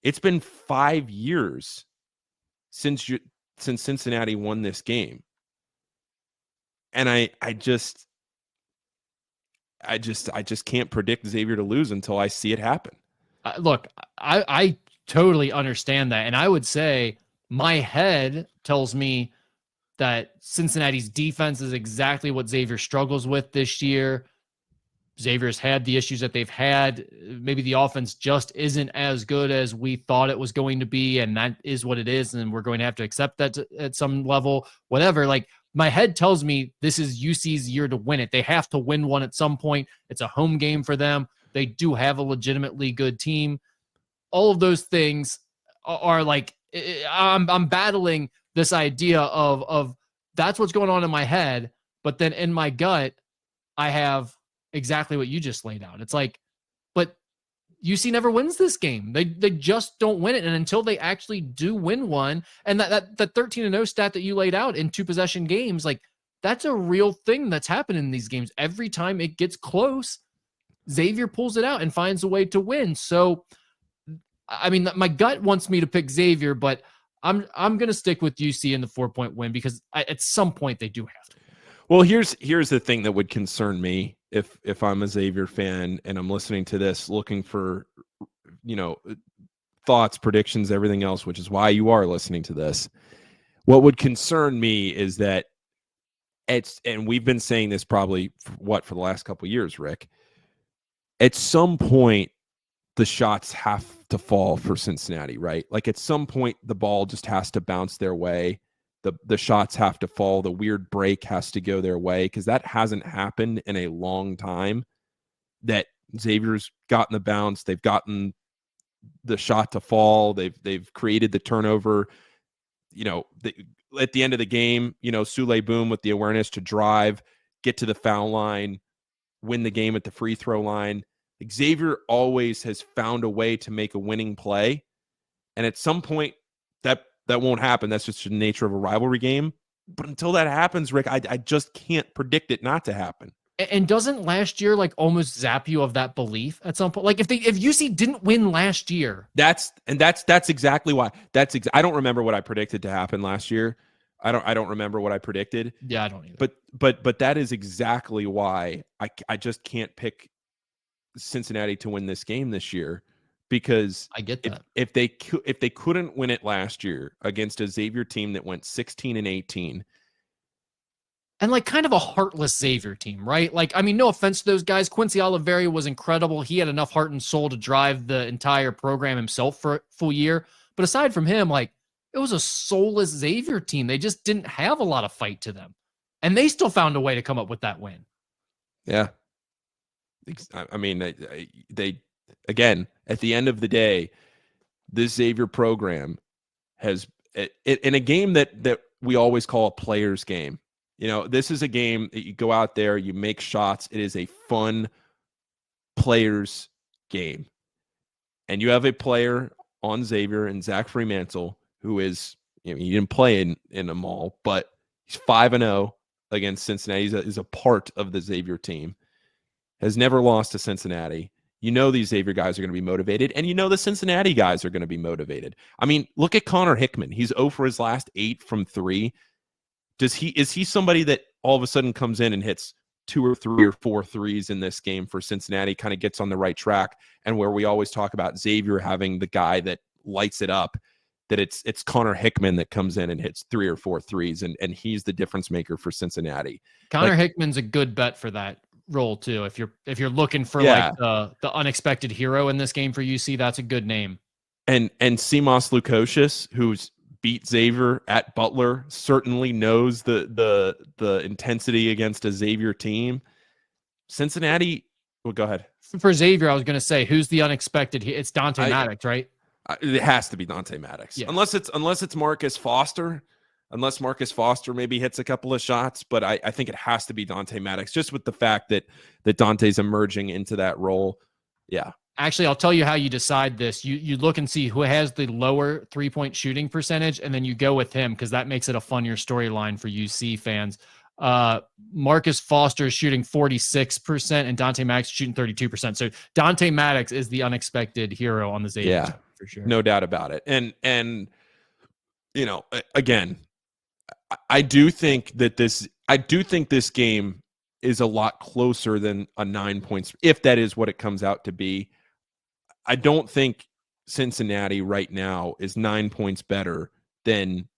It's been 5 years since Cincinnati won this game. And I just can't predict Xavier to lose until I see it happen. Look, I totally understand that. And I would say my head tells me that Cincinnati's defense is exactly what Xavier struggles with this year. Xavier's had the issues that they've had. Maybe the offense just isn't as good as we thought it was going to be, and that is what it is, and we're going to have to accept that at some level, whatever. Like, my head tells me this is UC's year to win it. They have to win one at some point. It's a home game for them. They do have a legitimately good team. All of those things are like, I'm battling this idea of that's what's going on in my head, but then in my gut, I have exactly what you just laid out. It's like, but UC never wins this game. They just don't win it. And until they actually do win one, and that 13-0 stat that you laid out in 2-possession games, like, that's a real thing that's happened in these games. Every time it gets close, Xavier pulls it out and finds a way to win. So, I mean, my gut wants me to pick Xavier, but I'm going to stick with UC in the 4-point win because at some point they do have to. Well, here's the thing that would concern me if I'm a Xavier fan and I'm listening to this, looking for, thoughts, predictions, everything else, which is why you are listening to this. What would concern me is that and we've been saying this probably for the last couple of years, Rick. At some point, the shots have to fall for Cincinnati, right? Like, at some point, the ball just has to bounce their way. The shots have to fall. The weird break has to go their way, because that hasn't happened in a long time. That Xavier's gotten the bounce. They've gotten the shot to fall. They've created the turnover. At the end of the game, Sule Boom with the awareness to drive, get to the foul line, win the game at the free throw line. Xavier always has found a way to make a winning play. And at some point, that won't happen. That's just the nature of a rivalry game. But until that happens, Rick, I just can't predict it not to happen. And doesn't last year like almost zap you of that belief at some point? Like, if UC didn't win last year, that's exactly why. I don't remember what I predicted to happen last year. I don't remember what I predicted. Yeah, I don't either. But that is exactly why I just can't pick Cincinnati to win this game this year. Because I get that. If they couldn't win it last year against a Xavier team that went 16-18, and like kind of a heartless Xavier team, right? Like, I mean, no offense to those guys. Quincy Oliveira was incredible. He had enough heart and soul to drive the entire program himself for a full year. But aside from him, like, it was a soulless Xavier team. They just didn't have a lot of fight to them, and they still found a way to come up with that win. Yeah, I mean, they. Again, at the end of the day, this Xavier program has in a game that we always call a player's game. This is a game that you go out there, you make shots. It is a fun player's game. And you have a player on Xavier and Zach Fremantle, who is, he didn't play in them all, but he's 5-0 against Cincinnati. He's a part of the Xavier team. Has never lost to Cincinnati. These Xavier guys are going to be motivated, and the Cincinnati guys are going to be motivated. I mean, look at Connor Hickman. He's 0 for his last 8 from 3. Is he somebody that all of a sudden comes in and hits 2 or 3 or 4 threes in this game for Cincinnati, kind of gets on the right track. And where we always talk about Xavier having the guy that lights it up, that it's Connor Hickman that comes in and hits 3 or 4 threes, and he's the difference maker for Cincinnati. Connor Hickman's a good bet for that role too. If you're looking for like the unexpected hero in this game for UC, that's a good name. And Simas Lukosius, who's beat Xavier at Butler, certainly knows the intensity against a Xavier team. Cincinnati, well, go ahead. For Xavier, I was going to say, who's the unexpected? It's Dante Maddox, right? It has to be Dante Maddox, unless it's Marcus Foster. Unless Marcus Foster maybe hits a couple of shots, but I think it has to be Dante Maddox, just with the fact that Dante's emerging into that role. Yeah. Actually, I'll tell you how you decide this. You look and see who has the lower 3-point shooting percentage, and then you go with him because that makes it a funnier storyline for UC fans. Marcus Foster is shooting 46% and Dante Maddox shooting 32%. So Dante Maddox is the unexpected hero on the Xavier team, for sure. No doubt about it. And you know, again, I do think this game is a lot closer than a 9 points, if that is what it comes out to be. I don't think Cincinnati right now is 9 points better than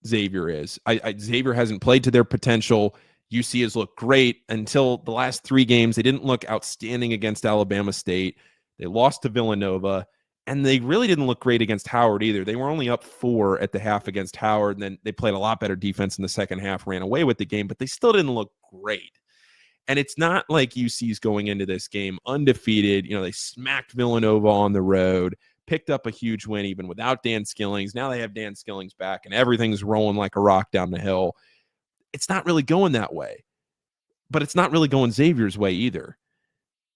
Xavier is. Xavier hasn't played to their potential. UC has looked great until the last 3 games. They didn't look outstanding against Alabama State. They lost to Villanova, and they really didn't look great against Howard either. They were only up 4 at the half against Howard, and then they played a lot better defense in the second half, ran away with the game, but they still didn't look great. And it's not like UC's going into this game undefeated. You know, they smacked Villanova on the road, picked up a huge win even without Dan Skillings. Now they have Dan Skillings back, and everything's rolling like a rock down the hill. It's not really going that way. But it's not really going Xavier's way either.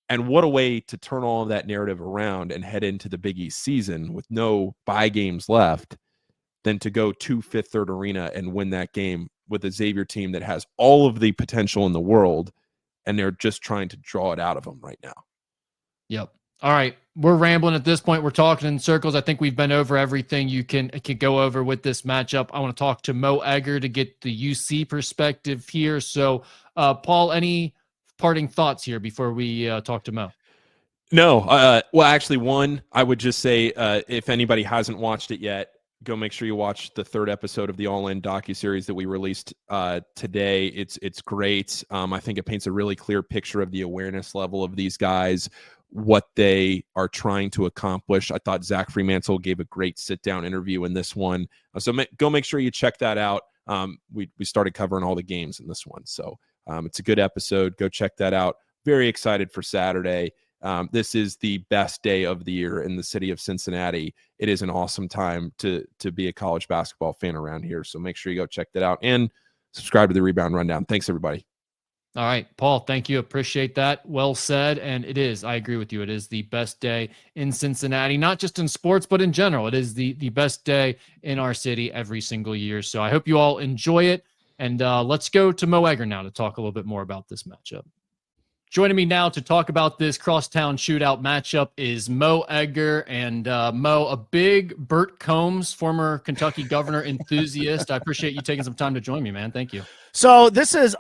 And what a way to turn all of that narrative around and head into the Big East season with no bye games left than to go to Fifth Third Arena and win that game with a Xavier team that has all of the potential in the world, and they're just trying to draw it out of them right now. Yep. All right. We're rambling at this point. We're talking in circles. I think we've been over everything you can go over with this matchup. I want to talk to Mo Egger to get the UC perspective here. So, Paul, any parting thoughts here before we talk to Mo? No. Well, actually, one, I would just say if anybody hasn't watched it yet, go make sure you watch the 3rd episode of the All In docuseries that we released today. It's great. I think it paints a really clear picture of the awareness level of these guys, what they are trying to accomplish. I thought Zach Fremantle gave a great sit-down interview in this one. So go make sure you check that out. We started covering all the games in this one. So it's a good episode. Go check that out. Very excited for Saturday. This is the best day of the year in the city of Cincinnati. It is an awesome time to be a college basketball fan around here. So make sure you go check that out and subscribe to the Rebound Rundown. Thanks, everybody. All right, Paul, thank you. Appreciate that. Well said. And it is, I agree with you. It is the best day in Cincinnati, not just in sports, but in general. It is the best day in our city every single year. So I hope you all enjoy it. And let's go to Mo Egger now to talk a little bit more about this matchup. Joining me now to talk about this Crosstown Shootout matchup is Mo Egger. And Mo, a big Burt Combs, former Kentucky governor enthusiast. I appreciate you taking some time to join me, man. Thank you. So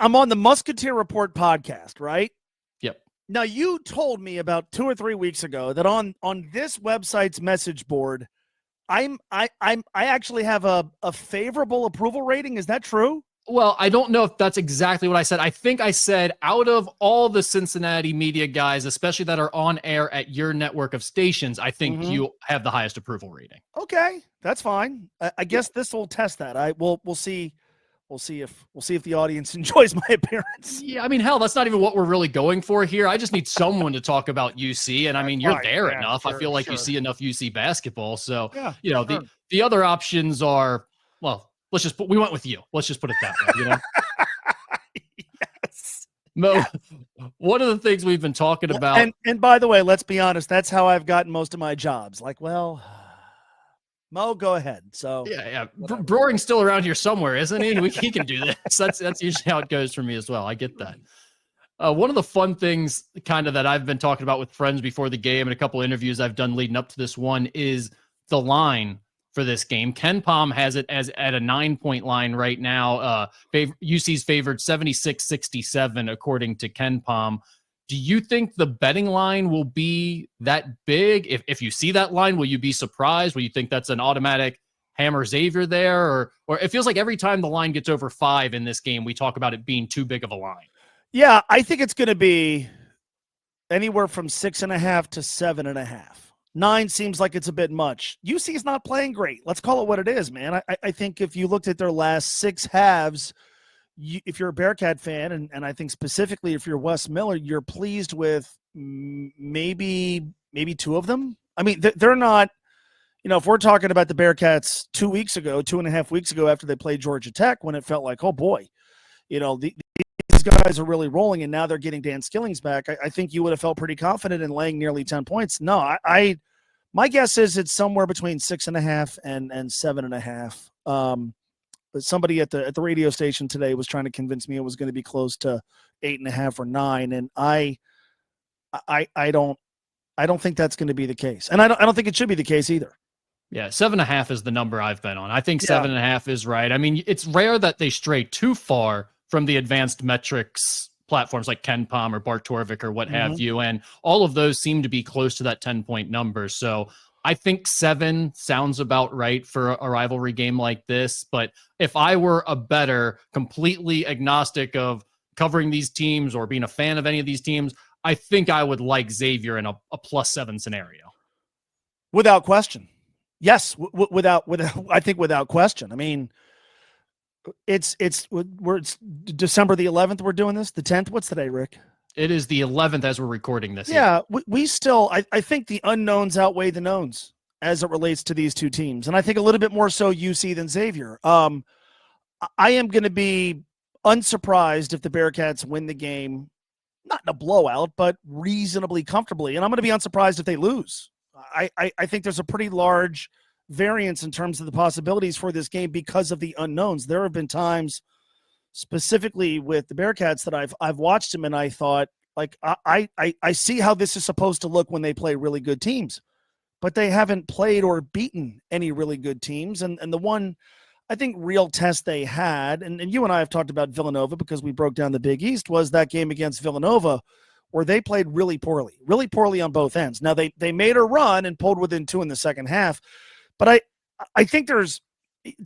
I'm on the Musketeer Report podcast, right? Yep. Now, you told me about 2 or 3 weeks ago that on this website's message board, I actually have a favorable approval rating. Is that true? Well, I don't know if that's exactly what I said. I think I said out of all the Cincinnati media guys, especially that are on air at your network of stations, I think you have the highest approval rating. Okay, that's fine. I guess this will test that. We'll see. We'll see if the audience enjoys my appearance. Yeah, I mean, hell, that's not even what we're really going for here. I just need someone to talk about UC, and I mean, you're there enough. Sure, I feel like you see enough UC basketball. So, the other options are, well, we went with you. Let's just put it that way, you know? Yes. Mo, one of the things we've been talking about. And by the way, let's be honest, that's how I've gotten most of my jobs. Like, well, Mo, go ahead. So yeah. Broering's still around here somewhere, isn't he? He can do this. That's usually how it goes for me as well. I get that. One of the fun things kind of that I've been talking about with friends before the game and a couple interviews I've done leading up to this one is the line for this game. Ken Palm has it as at a 9-point line right now. UC's favored 76-67 according to Ken Palm. Do you think the betting line will be that big? If you see that line, will you be surprised? Will you think that's an automatic hammer Xavier there? Or it feels like every time the line gets over 5 in this game, we talk about it being too big of a line. Yeah, I think it's going to be anywhere from 6.5 to 7.5. 9 seems like it's a bit much. UC is not playing great. Let's call it what it is, man. I think if you looked at their last 6 halves, if you're a Bearcat fan, and I think specifically if you're Wes Miller, you're pleased with maybe 2 of them. I mean, they're not, if we're talking about the Bearcats 2.5 weeks ago after they played Georgia Tech, when it felt like, oh boy, these guys are really rolling, and now they're getting Dan Skillings back. I think you would have felt pretty confident in laying nearly 10 points. No, my guess is it's somewhere between 6.5 and 7.5. But somebody at the radio station today was trying to convince me it was going to be close to 8.5 or 9, and I don't think that's going to be the case, and I don't think it should be the case either. Yeah, 7.5 is the number I've been on. I think 7.5 is right. I mean, it's rare that they stray too far from the advanced metrics platforms like Ken Palm or Bart Torvik or what have you, and all of those seem to be close to that 10-point number. So I think 7 sounds about right for a rivalry game like this. But if I were a bettor, completely agnostic of covering these teams or being a fan of any of these teams, I think I would like Xavier in a +7 scenario. Without question. Yes, without question. I mean, it's December the 11th we're doing this. The 10th, what's today, Rick? It is the 11th as we're recording this. Yeah, we still, I think the unknowns outweigh the knowns as it relates to these two teams. And I think a little bit more so UC than Xavier. I am going to be unsurprised if the Bearcats win the game, not in a blowout, but reasonably comfortably. And I'm going to be unsurprised if they lose. I think there's a pretty large variance in terms of the possibilities for this game because of the unknowns. There have been times, specifically with the Bearcats, that I've watched them and I thought, like, I see how this is supposed to look when they play really good teams, but they haven't played or beaten any really good teams. And the one, I think, real test they had, and you and I have talked about Villanova because we broke down the Big East, was that game against Villanova where they played really poorly on both ends. Now, they made a run and pulled within 2 in the second half, but I think there's,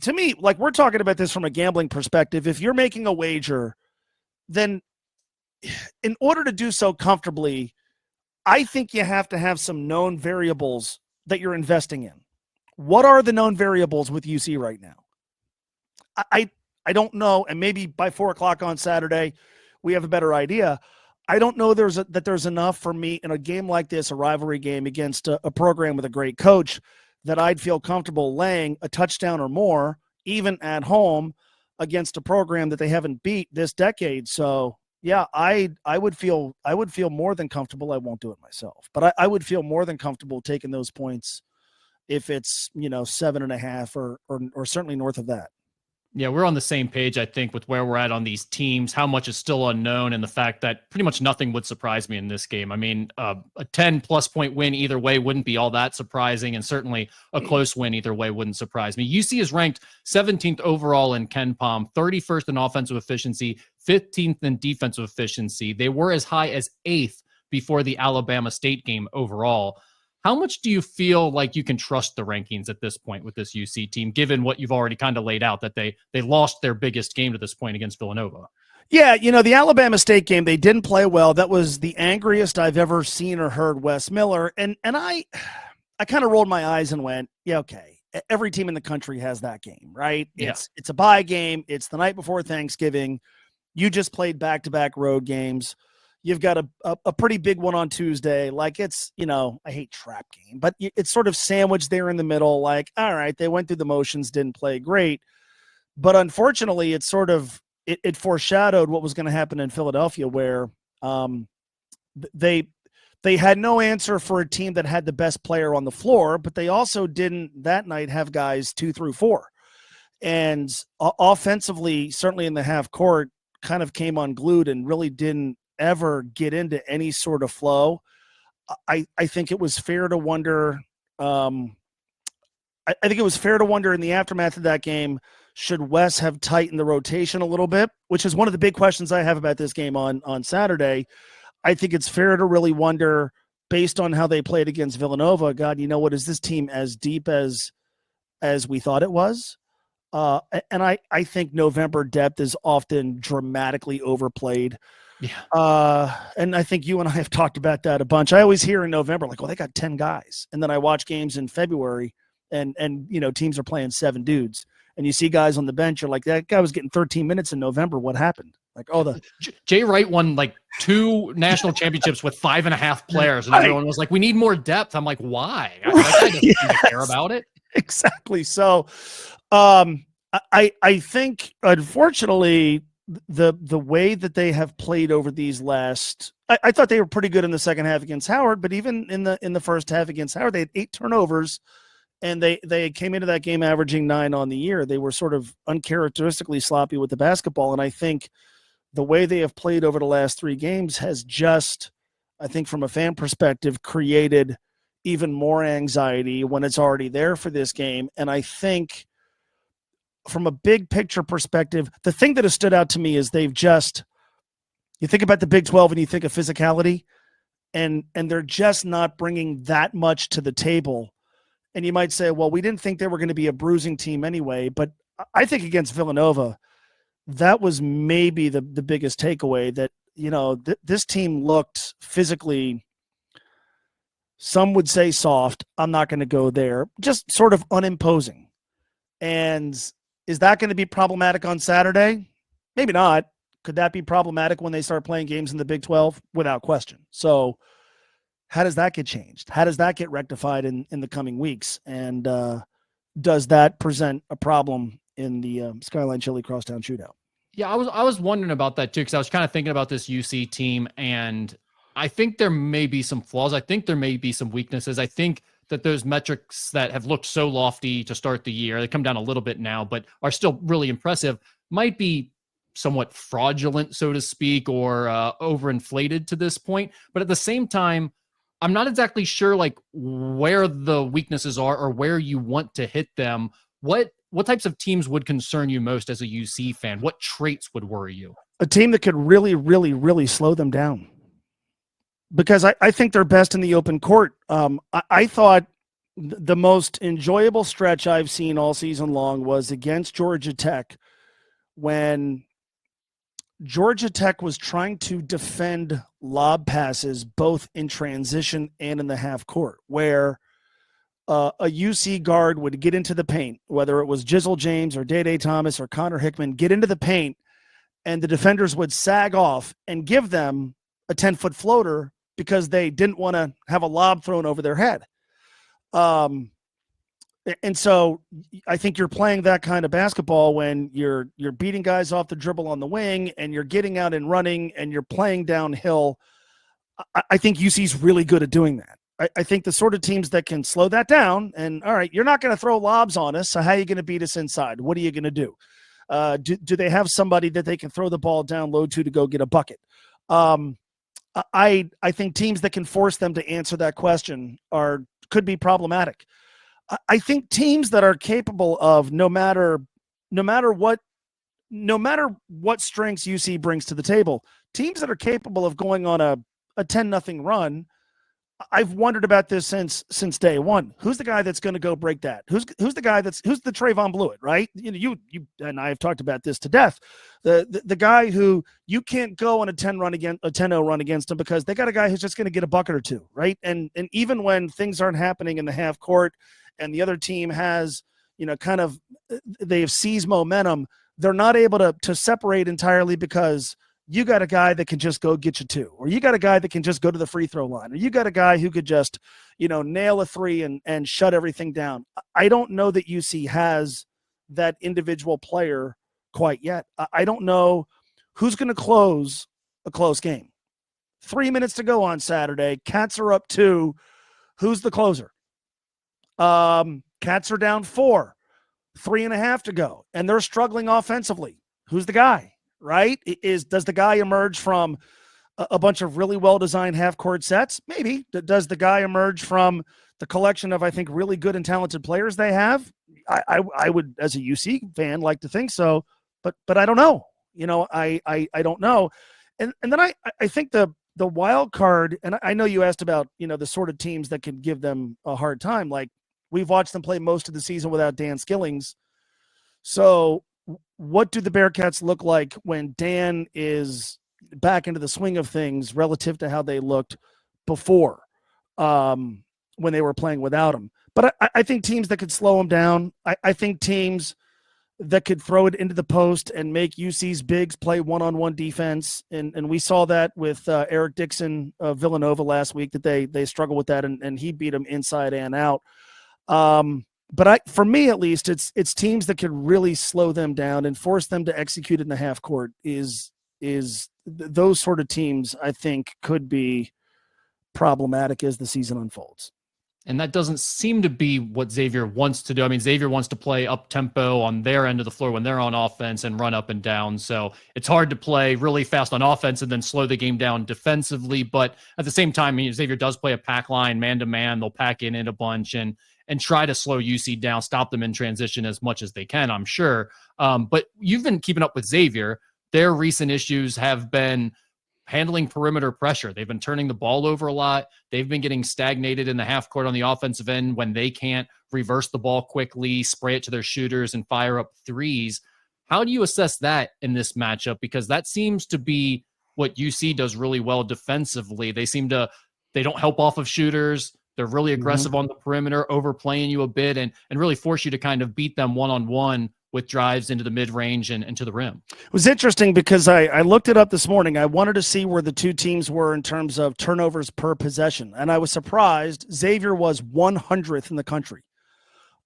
to me, like, we're talking about this from a gambling perspective. If you're making a wager, then in order to do so comfortably, I think you have to have some known variables that you're investing in. What are the known variables with UC right now? I don't know, and maybe by 4 o'clock on Saturday, we have a better idea. I don't know that there's enough for me in a game like this, a rivalry game against a program with a great coach, that I'd feel comfortable laying a touchdown or more, even at home, against a program that they haven't beat this decade. So yeah, I would feel more than comfortable. I won't do it myself, but I would feel more than comfortable taking those points if it's 7.5 or certainly north of that. Yeah, we're on the same page, I think, with where we're at on these teams, how much is still unknown, and the fact that pretty much nothing would surprise me in this game. I mean, a 10-plus point win either way wouldn't be all that surprising, and certainly a close win either way wouldn't surprise me. UC is ranked 17th overall in Ken Palm, 31st in offensive efficiency, 15th in defensive efficiency. They were as high as 8th before the Alabama State game overall. How much do you feel like you can trust the rankings at this point with this UC team, given what you've already kind of laid out, that they lost their biggest game to this point against Villanova? Yeah, the Alabama State game, they didn't play well. That was the angriest I've ever seen or heard Wes Miller. And I kind of rolled my eyes and went, yeah, okay. Every team in the country has that game, right? Yeah. It's a bye game. It's the night before Thanksgiving. You just played back-to-back road games. You've got a pretty big one on Tuesday. Like, it's, I hate trap game, but it's sort of sandwiched there in the middle. Like, all right, they went through the motions, didn't play great. But unfortunately, it's sort of, it foreshadowed what was going to happen in Philadelphia, where they had no answer for a team that had the best player on the floor, but they also didn't that night have guys 2 through 4. And offensively, certainly in the half court, kind of came unglued and really didn't ever get into any sort of flow. I think it was fair to wonder. I I think it was fair to wonder in the aftermath of that game, should Wes have tightened the rotation a little bit, which is one of the big questions I have about this game on Saturday. I think it's fair to really wonder, based on how they played against Villanova, God, you know what, is this team as deep as we thought it was? And I think November depth is often dramatically overplayed. Yeah. And I think you and I have talked about that a bunch. I always hear in November, like, well, they got 10 guys. And then I watch games in February and teams are playing 7 dudes. And you see guys on the bench, you're like, that guy was getting 13 minutes in November. What happened? Like, Jay Wright won like 2 national championships with 5.5 players. And everyone was like, we need more depth. I'm like, why? That guy doesn't care about it. Exactly. So I think, unfortunately, the way that they have played over these last, I thought they were pretty good in the second half against Howard, but even in the first half against Howard, they had 8 turnovers, and they came into that game averaging 9 on the year. They were sort of uncharacteristically sloppy with the basketball, and I think the way they have played over the last 3 games has just, I think from a fan perspective, created even more anxiety when it's already there for this game. And I think from a big picture perspective, the thing that has stood out to me is they've just, you think about the Big 12 and you think of physicality, and they're just not bringing that much to the table. And you might say, well, we didn't think they were going to be a bruising team anyway. But I think against Villanova, that was maybe the biggest takeaway, that, this team looked physically, some would say soft. I'm not going to go there. Just sort of unimposing. And is that going to be problematic on Saturday? Maybe not. Could that be problematic when they start playing games in the Big 12? Without question. So how does that get changed? How does that get rectified in the coming weeks? And does that present a problem in the Skyline Chili Crosstown Shootout? Yeah, I was wondering about that too, because I was kind of thinking about this UC team, and I think there may be some flaws. I think there may be some weaknesses. I think that those metrics that have looked so lofty to start the year, they come down a little bit now, but are still really impressive, might be somewhat fraudulent, so to speak, or overinflated to this point. But at the same time, I'm not exactly sure like where the weaknesses are or where you want to hit them. What types of teams would concern you most as a UC fan? What traits would worry you? A team that could really, really, really slow them down. Because I think they're best in the open court. I thought the most enjoyable stretch I've seen all season long was against Georgia Tech, when Georgia Tech was trying to defend lob passes both in transition and in the half court, where a UC guard would get into the paint, whether it was Jizzle James or Day Thomas or Connor Hickman, get into the paint, and the defenders would sag off and give them a 10-foot floater because they didn't want to have a lob thrown over their head. And so I think you're playing that kind of basketball when you're beating guys off the dribble on the wing, and you're getting out and running, and you're playing downhill. I think UC's really good at doing that. I think the sort of teams that can slow that down, and all right, you're not going to throw lobs on us, so how are you going to beat us inside? What are you going to do? Do they have somebody that they can throw the ball down low to go get a bucket? I think teams that can force them to answer that question could be problematic. I think teams that are capable of no matter what strengths UC brings to the table, teams that are capable of going on a 10-0 run. I've wondered about this since day one. Who's the guy that's going to go break that? Who's the guy who's the Trayvon Blewett, right? You and I have talked about this to death. The guy who you can't go on a 10-0 run against him because they got a guy who's just going to get a bucket or two, right? And even when things aren't happening in the half court and the other team has, they've seized momentum, they're not able to separate entirely because you got a guy that can just go get you 2, or you got a guy that can just go to the free throw line, or you got a guy who could just, nail a 3 and shut everything down. I don't know that UC has that individual player quite yet. I don't know who's going to close a close game. 3 minutes to go on Saturday. Cats are up 2. Who's the closer? Cats are down 4. 3.5 to go, and they're struggling offensively. Who's the guy? Right? Does the guy emerge from a bunch of really well-designed half-court sets? Maybe. Does the guy emerge from the collection of, I think, really good and talented players they have, I would, as a UC fan, like to think so, but I don't know. I don't know. And then I think the wild card, and I know you asked about, the sort of teams that can give them a hard time. Like, we've watched them play most of the season without Dan Skillings. So what do the Bearcats look like when Dan is back into the swing of things relative to how they looked before, when they were playing without him? But I think teams that could slow him down, I think teams that could throw it into the post and make UC's bigs play one-on-one defense. And we saw that with Eric Dixon of Villanova last week, that they struggle with that, and he beat them inside and out. But for me, at least, it's teams that could really slow them down and force them to execute in the half court is those sort of teams, I think, could be problematic as the season unfolds. And that doesn't seem to be what Xavier wants to do. I mean, Xavier wants to play up tempo on their end of the floor when they're on offense and run up and down. So it's hard to play really fast on offense and then slow the game down defensively. But at the same time, Xavier does play a pack line, man to man. They'll pack in a bunch and try to slow UC down, stop them in transition as much as they can, I'm sure. But you've been keeping up with Xavier. Their recent issues have been handling perimeter pressure. They've been turning the ball over a lot. They've been getting stagnated in the half court on the offensive end when they can't reverse the ball quickly, spray it to their shooters, and fire up threes. How do you assess that in this matchup? Because that seems to be what UC does really well defensively. They don't help off of shooters. They're really aggressive on the perimeter, overplaying you a bit, and really force you to kind of beat them one-on-one with drives into the mid-range and to the rim. It was interesting because I looked it up this morning. I wanted to see where the two teams were in terms of turnovers per possession, and I was surprised. Xavier was 100th in the country.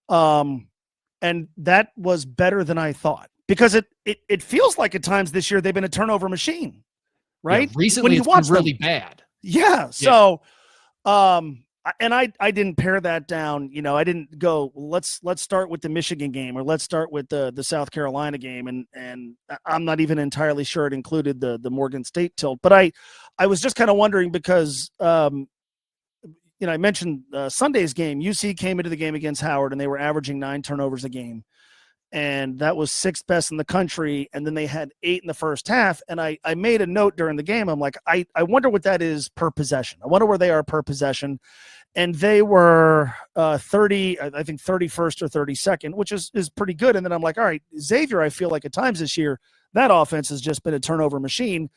And that was better than I thought, because it feels like at times this year they've been a turnover machine, right? Yeah, recently it's been really bad. Yeah. So, and I didn't pare that down. I didn't go, let's start with the Michigan game, or let's start with the South Carolina game. And I'm not even entirely sure it included the Morgan State tilt, but I was just kind of wondering because, I mentioned Sunday's game. UC came into the game against Howard and they were averaging 9 turnovers a game. And that was 6th best in the country. And then they had 8 in the first half. And I made a note during the game. I'm like, I wonder what that is per possession. I wonder where they are per possession. And they were 31st or 32nd, which is pretty good. And then I'm like, all right, Xavier, I feel like at times this year, that offense has just been a turnover machine.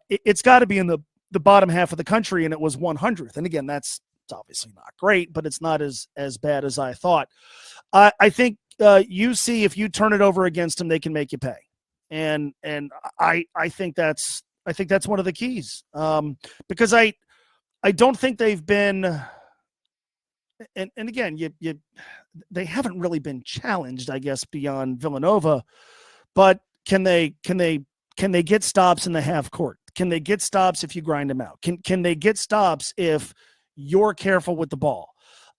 It's got to be in the bottom half of the country, and it was 100th. And again, it's obviously not great, but it's not as bad as I thought. I think UC, if you turn it over against them, they can make you pay. And I think that's one of the keys. Because I don't think they've been, and again, they haven't really been challenged, I guess, beyond Villanova, but can they get stops in the half court? Can they get stops if you grind them out? Can they get stops if you're careful with the ball?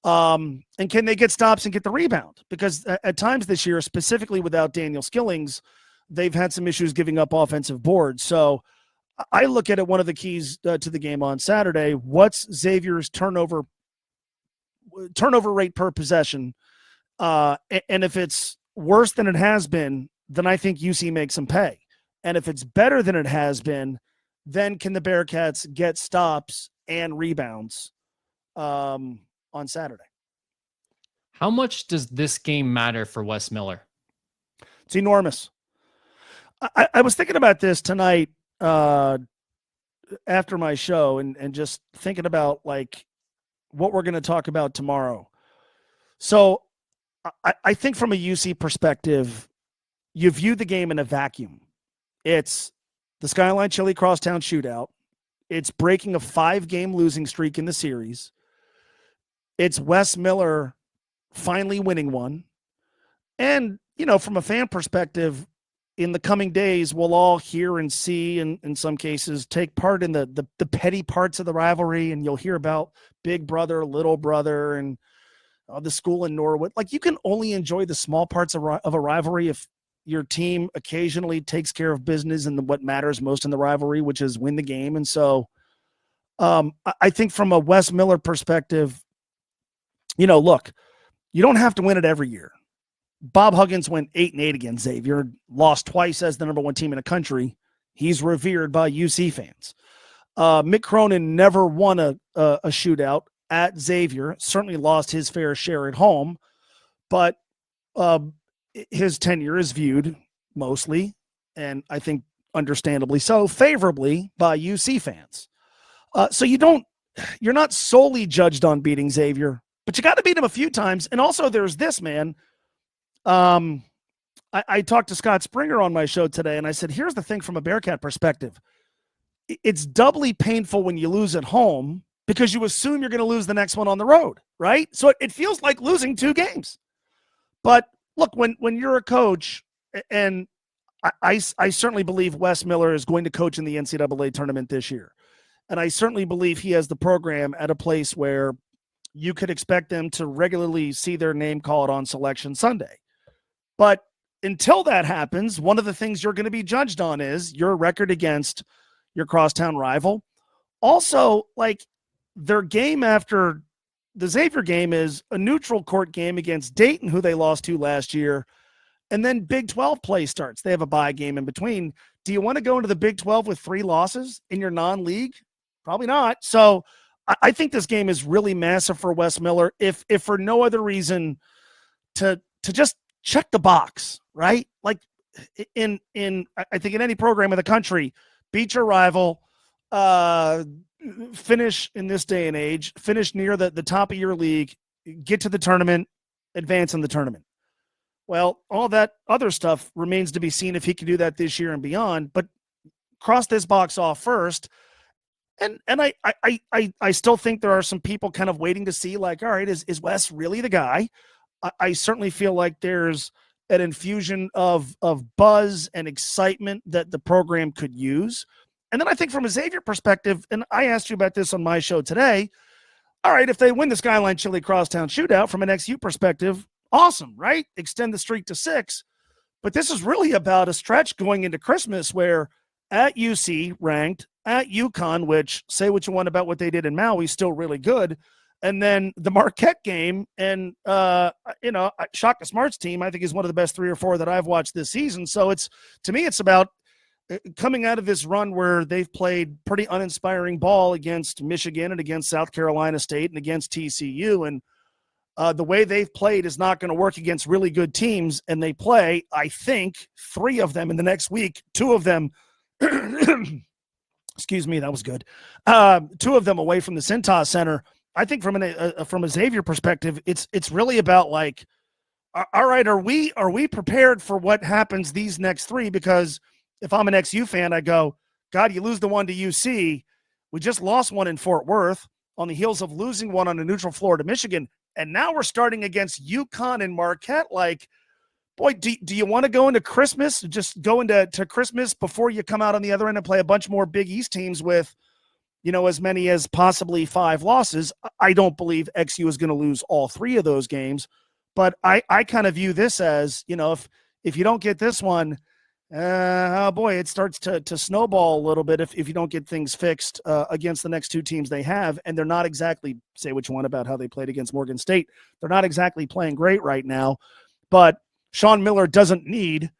And can they get stops and get the rebound? Because at times this year, specifically without Daniel Skillings, they've had some issues giving up offensive boards. So I look at it, one of the keys to the game on Saturday, what's Xavier's turnover rate per possession? And if it's worse than it has been, then I think UC makes them pay. And if it's better than it has been, then can the Bearcats get stops and rebounds on Saturday? How much does this game matter for Wes Miller? It's enormous. I was thinking about this tonight after my show and just thinking about like what we're going to talk about tomorrow. So I think from a UC perspective, you view the game in a vacuum. It's the Skyline Chili Crosstown Shootout. It's breaking a 5-game losing streak in the series. It's Wes Miller finally winning one. And, from a fan perspective, in the coming days, we'll all hear and see, and in some cases take part in the petty parts of the rivalry. And you'll hear about big brother, little brother, and the school in Norwood. Like, you can only enjoy the small parts of a rivalry if your team occasionally takes care of business and what matters most in the rivalry, which is win the game. And so I think from a Wes Miller perspective, look, you don't have to win it every year. Bob Huggins went 8-8 against Xavier, lost twice as the number one team in the country. He's revered by UC fans. Mick Cronin never won a shootout at Xavier, certainly lost his fair share at home, but his tenure is viewed mostly, and I think understandably so, favorably by UC fans. So you're not solely judged on beating Xavier, but you got to beat him a few times. And also there's this, man. I talked to Scott Springer on my show today, and I said, here's the thing from a Bearcat perspective. It's doubly painful when you lose at home because you assume you're going to lose the next one on the road, right? So it feels like losing 2 games. But look, when you're a coach, and I certainly believe Wes Miller is going to coach in the NCAA tournament this year. And I certainly believe he has the program at a place where you could expect them to regularly see their name called on Selection Sunday. But until that happens, one of the things you're going to be judged on is your record against your crosstown rival. Also, like, their game after the Xavier game is a neutral court game against Dayton, who they lost to last year. And then Big 12 play starts. They have a bye game in between. Do you want to go into the Big 12 with 3 losses in your non-league? Probably not. So I think this game is really massive for Wes Miller, if for no other reason to just check the box, right? Like I think in any program in the country, beat your rival, finish in this day and age, finish near the top of your league, get to the tournament, advance in the tournament. Well, all that other stuff remains to be seen if he can do that this year and beyond, but cross this box off first. And I still think there are some people kind of waiting to see, like, all right, is Wes really the guy? I certainly feel like there's an infusion of buzz and excitement that the program could use. And then I think from a Xavier perspective, and I asked you about this on my show today, all right, if they win the Skyline Chili Crosstown Shootout from an XU perspective, awesome, right? Extend the streak to 6. But this is really about a stretch going into Christmas where at UC ranked, at UConn, which, say what you want about what they did in Maui, still really good. And then the Marquette game, and, Shaka Smart's team, I think, is one of the best 3 or 4 that I've watched this season. So to me, it's about coming out of this run where they've played pretty uninspiring ball against Michigan and against South Carolina State and against TCU. And the way they've played is not going to work against really good teams. And they play, I think, 3 of them in the next week, 2 of them excuse me, that was good. 2 of them away from the Cintas Center. I think from a Xavier perspective, it's really about, like, all right, are we prepared for what happens these next 3? Because if I'm an XU fan, I go, God, you lose the one to UC. We just lost one in Fort Worth on the heels of losing one on a neutral floor to Michigan, and now we're starting against UConn and Marquette. Like, boy, do you want to go into Christmas, just go into Christmas before you come out on the other end and play a bunch more Big East teams with, as many as possibly 5 losses? I don't believe XU is going to lose all 3 of those games, but I kind of view this as, if you don't get this one, oh boy, it starts to snowball a little bit if you don't get things fixed against the next 2 teams they have. And they're not exactly, say what you want about how they played against Morgan State, they're not exactly playing great right now, but Sean Miller doesn't need,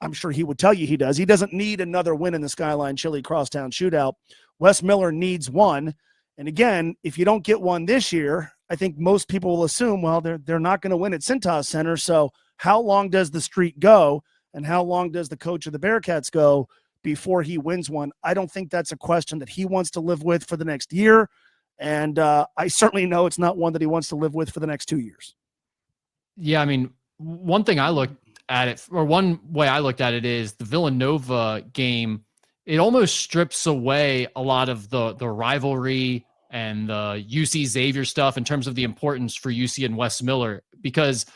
I'm sure he would tell you he does. He doesn't need another win in the Skyline Chili Crosstown Shootout. Wes Miller needs one. And again, if you don't get one this year, I think most people will assume, well, they're not going to win at Cintas Center. So how long does the streak go? And how long does the coach of the Bearcats go before he wins one? I don't think that's a question that he wants to live with for the next year. And I certainly know it's not one that he wants to live with for the next 2 years. Yeah, one thing I looked at it, or one way I looked at it, is the Villanova game. It almost strips away a lot of the rivalry and the UC Xavier stuff in terms of the importance for UC and Wes Miller, because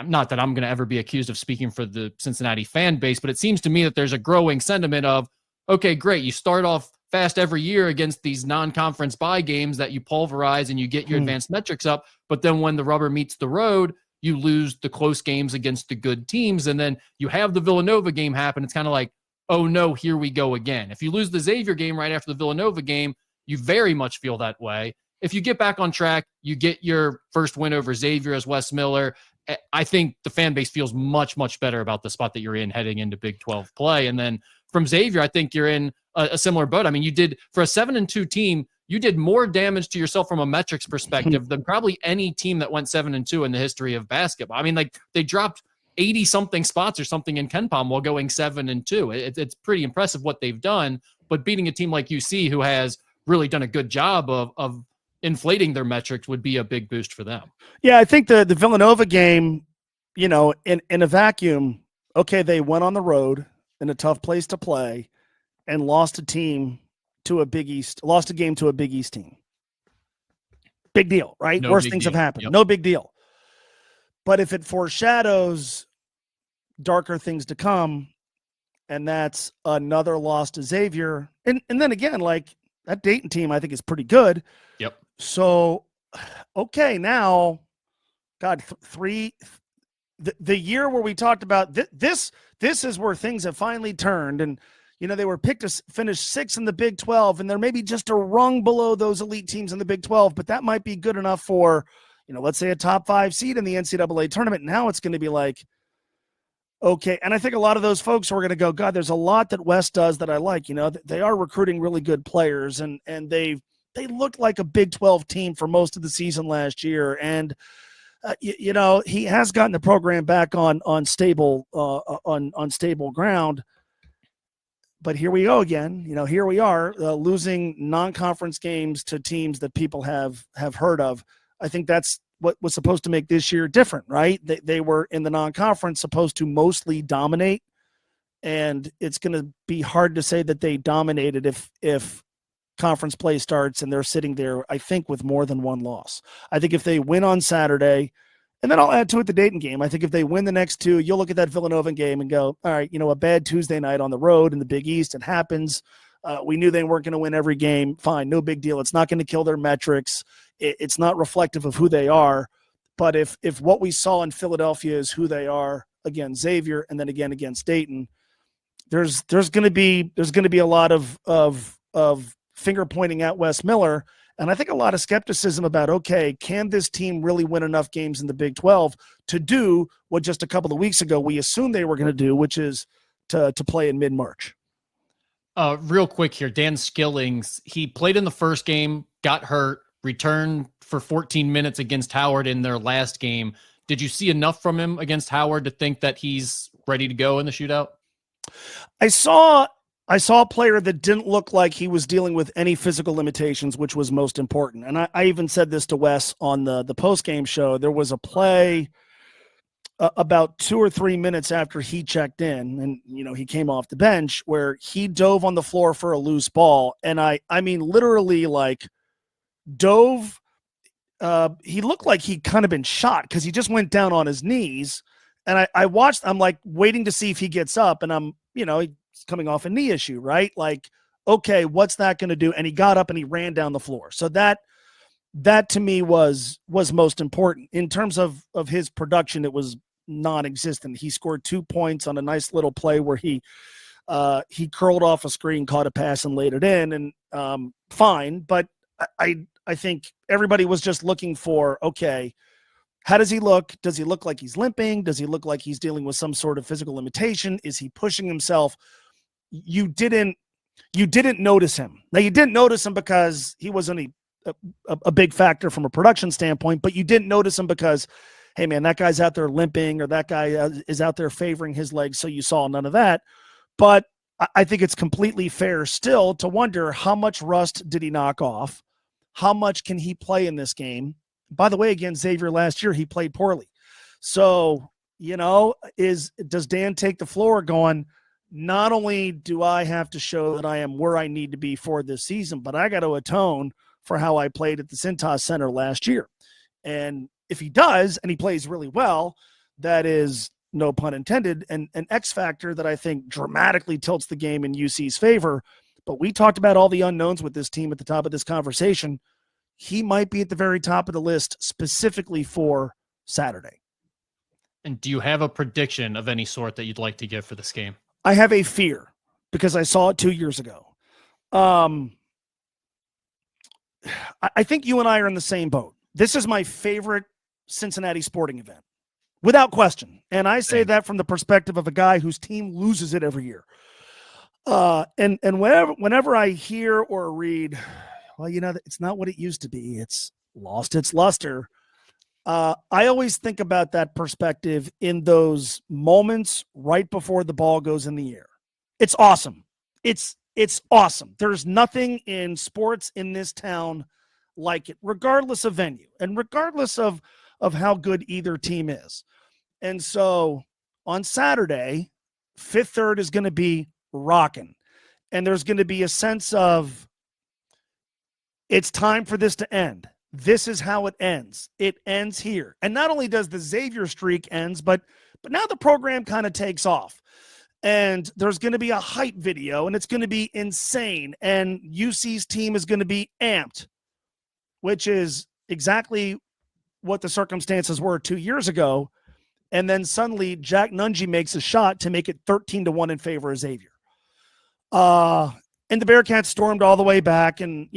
not that I'm going to ever be accused of speaking for the Cincinnati fan base, but it seems to me that there's a growing sentiment of, okay, great, you start off fast every year against these non-conference bye games that you pulverize and you get your advanced metrics up, but then when the rubber meets the road, you lose the close games against the good teams, and then you have the Villanova game happen. It's kind of like, oh no, here we go again. If you lose the Xavier game right after the Villanova game, you very much feel that way. if you get back on track, you get your first win over Xavier as Wes Miller. I think the fan base feels much, much better about the spot that you're in heading into Big 12 play. And then from Xavier, I think you're in a similar boat. I mean, you did for a 7-2 team, you did more damage to yourself from a metrics perspective than probably any team that went 7-2 in the history of basketball. I mean, like they dropped 80 something spots or something in KenPom while going 7-2. It's pretty impressive what they've done, but beating a team like UC who has really done a good job of inflating their metrics would be a big boost for them. Yeah, I think the Villanova game, in a vacuum, okay, they went on the road in a tough place to play and lost a game to a Big East team. Big deal, right? No Worst big things deal. have happened. Yep. No big deal. But if it foreshadows darker things to come, and that's another loss to Xavier, and then again, like that Dayton team, I think is pretty good. Yep. So, okay, now, God, the year where we talked about this is where things have finally turned, and they were picked to finish 6th in the Big 12, and they're maybe just a rung below those elite teams in the Big 12, but that might be good enough for, let's say a top 5 seed in the NCAA tournament. Now it's going to be like, okay, and I think a lot of those folks are going to go, God, there's a lot that West does that I like. They are recruiting really good players, and they looked like a Big 12 team for most of the season last year, and he has gotten the program back on stable ground. But here we go again. Here we are losing non-conference games to teams that people have heard of. I think that's what was supposed to make this year different, right? They were in the non-conference supposed to mostly dominate, and it's going to be hard to say that they dominated if conference play starts and they're sitting there, I think, with more than one loss. I think if they win on Saturday, and then I'll add to it the Dayton game. I think if they win the next 2, you'll look at that Villanova game and go, all right, a bad Tuesday night on the road in the Big East, it happens. We knew they weren't going to win every game. Fine, no big deal. It's not going to kill their metrics. It's not reflective of who they are. But if what we saw in Philadelphia is who they are, again, Xavier, and then again against Dayton, there's going to be a lot of finger pointing at Wes Miller. And I think a lot of skepticism about, okay, can this team really win enough games in the Big 12 to do what just a couple of weeks ago we assumed they were going to do, which is to play in mid-March? Real quick here, Dan Skillings, he played in the first game, got hurt, returned for 14 minutes against Howard in their last game. Did you see enough from him against Howard to think that he's ready to go in the shootout? I saw a player that didn't look like he was dealing with any physical limitations, which was most important. And I even said this to Wes on the post-game show. There was a play about 2 or 3 minutes after he checked in and, he came off the bench where he dove on the floor for a loose ball. And I mean, literally like dove. He looked like he'd kind of been shot because he just went down on his knees. And I watched, I'm like waiting to see if he gets up, and I'm, he's coming off a knee issue, right? Like, okay, what's that going to do? And he got up and he ran down the floor. So that to me was most important in terms of his production. It was non-existent. He scored 2 points on a nice little play where he curled off a screen, caught a pass and laid it in, and fine. But I think everybody was just looking for, okay, how does he look? Does he look like he's limping? Does he look like he's dealing with some sort of physical limitation? Is he pushing himself? You didn't notice him. Now, you didn't notice him because he wasn't a big factor from a production standpoint, but you didn't notice him because, hey, man, that guy's out there limping, or that guy is out there favoring his legs, so you saw none of that. But I think it's completely fair still to wonder how much rust did he knock off? How much can he play in this game? By the way, against Xavier last year, he played poorly. So, does Dan take the floor going, not only do I have to show that I am where I need to be for this season, but I got to atone for how I played at the Cintas Center last year. And if he does, and he plays really well, that is, no pun intended, an X factor that I think dramatically tilts the game in UC's favor. But we talked about all the unknowns with this team at the top of this conversation. He might be at the very top of the list specifically for Saturday. And do you have a prediction of any sort that you'd like to give for this game? I have a fear because I saw it 2 years ago. I think you and I are in the same boat. This is my favorite Cincinnati sporting event, without question. And I say that from the perspective of a guy whose team loses it every year. And whenever I hear or read, well, it's not what it used to be. It's lost its luster. I always think about that perspective in those moments right before the ball goes in the air. It's awesome. It's awesome. There's nothing in sports in this town like it, regardless of venue and regardless of how good either team is. And so on Saturday, Fifth Third is going to be rocking. And there's going to be a sense of it's time for this to end. This is how it ends. It ends here. And not only does the Xavier streak ends, but now the program kind of takes off. And there's going to be a hype video, and it's going to be insane. And UC's team is going to be amped, which is exactly what the circumstances were 2 years ago. And then suddenly Jack Nungy makes a shot to make it 13-1 in favor of Xavier. And the Bearcats stormed all the way back and,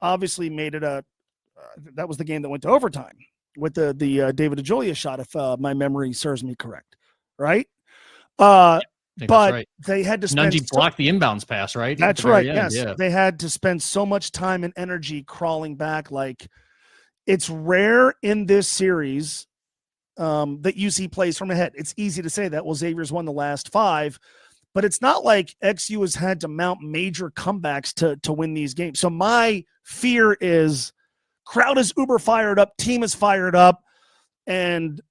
obviously made it that was the game that went to overtime with the David DeJulia shot, if my memory serves me correct. Right? But right. They had to spend. Nungy blocked the inbounds pass, right? That's right. Yes. Yeah. They had to spend so much time and energy crawling back. Like, it's rare in this series that UC plays from ahead. It's easy to say that. Well, Xavier's won the last 5, but it's not like XU has had to mount major comebacks to win these games. So my fear is crowd is uber fired up, team is fired up, and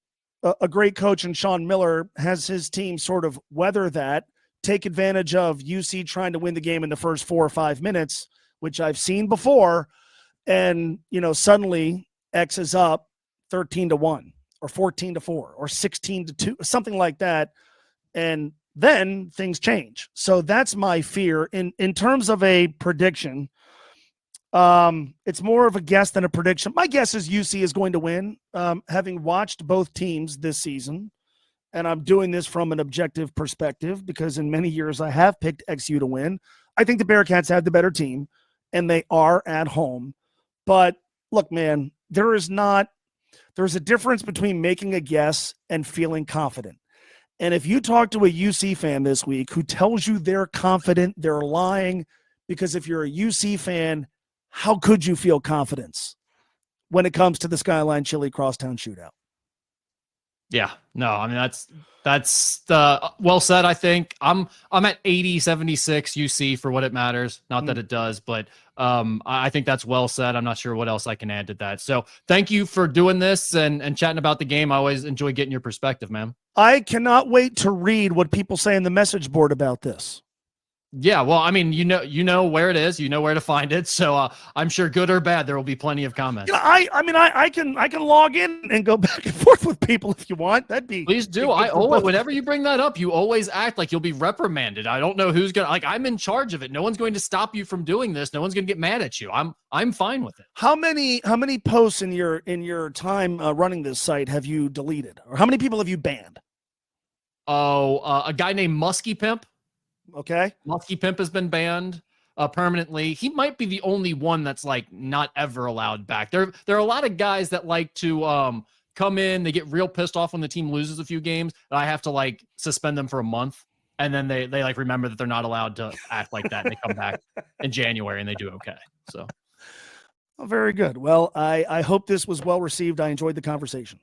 a great coach in Sean Miller has his team sort of weather that, take advantage of UC trying to win the game in the first 4 or 5 minutes, which I've seen before. And, suddenly X is up 13-1 or 14-4 or 16-2, something like that. And then things change. So that's my fear in terms of a prediction. It's more of a guess than a prediction. My guess is UC is going to win, having watched both teams this season. And I'm doing this from an objective perspective because in many years I have picked XU to win. I think the Bearcats have the better team and they are at home. But look, man, there's a difference between making a guess and feeling confident. And if you talk to a UC fan this week who tells you they're confident, they're lying, because if you're a UC fan, how could you feel confidence when it comes to the Skyline Chili Crosstown Shootout? Yeah, no, I mean, that's well said. I think I'm at 80-76 UC for what it matters. Not that it does, but I think that's well said. I'm not sure what else I can add to that. So thank you for doing this and chatting about the game. I always enjoy getting your perspective, man. I cannot wait to read what people say in the message board about this. Yeah, well, I mean, you know where it is, you know where to find it. So I'm sure, good or bad, there will be plenty of comments. I can log in and go back and forth with people if you want. That'd be please do. Whenever you bring that up, you always act like you'll be reprimanded. I don't know who's gonna I'm in charge of it. No one's going to stop you from doing this. No one's gonna get mad at you. I'm fine with it. How many posts in your time running this site have you deleted, or how many people have you banned? A guy named Musky Pimp. Okay. Musky Pimp has been banned permanently. He might be the only one that's not ever allowed back. There are a lot of guys that like to come in, they get real pissed off when the team loses a few games, and I have to suspend them for a month, and then they remember that they're not allowed to act like that, and they come back in January and they do okay. So very good. Well, I hope this was well received. I enjoyed the conversation.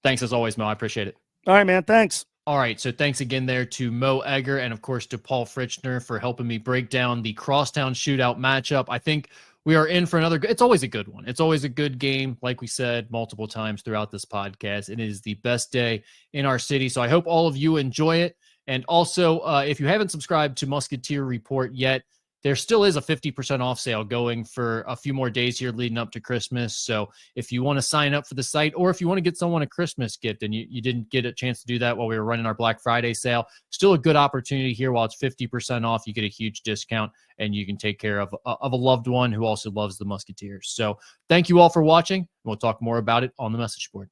Thanks as always, Mo. I appreciate it. All right, man. Thanks. All right, so thanks again there to Mo Egger and, of course, to Paul Fritschner for helping me break down the Crosstown Shootout matchup. I think we are in for another – it's always a good one. It's always a good game, like we said multiple times throughout this podcast. It is the best day in our city, so I hope all of you enjoy it. And also, if you haven't subscribed to Musketeer Report yet, there still is a 50% off sale going for a few more days here leading up to Christmas. So if you want to sign up for the site, or if you want to get someone a Christmas gift and you didn't get a chance to do that while we were running our Black Friday sale, still a good opportunity here. While it's 50% off, you get a huge discount and you can take care of a loved one who also loves the Musketeers. So thank you all for watching. We'll talk more about it on the message board.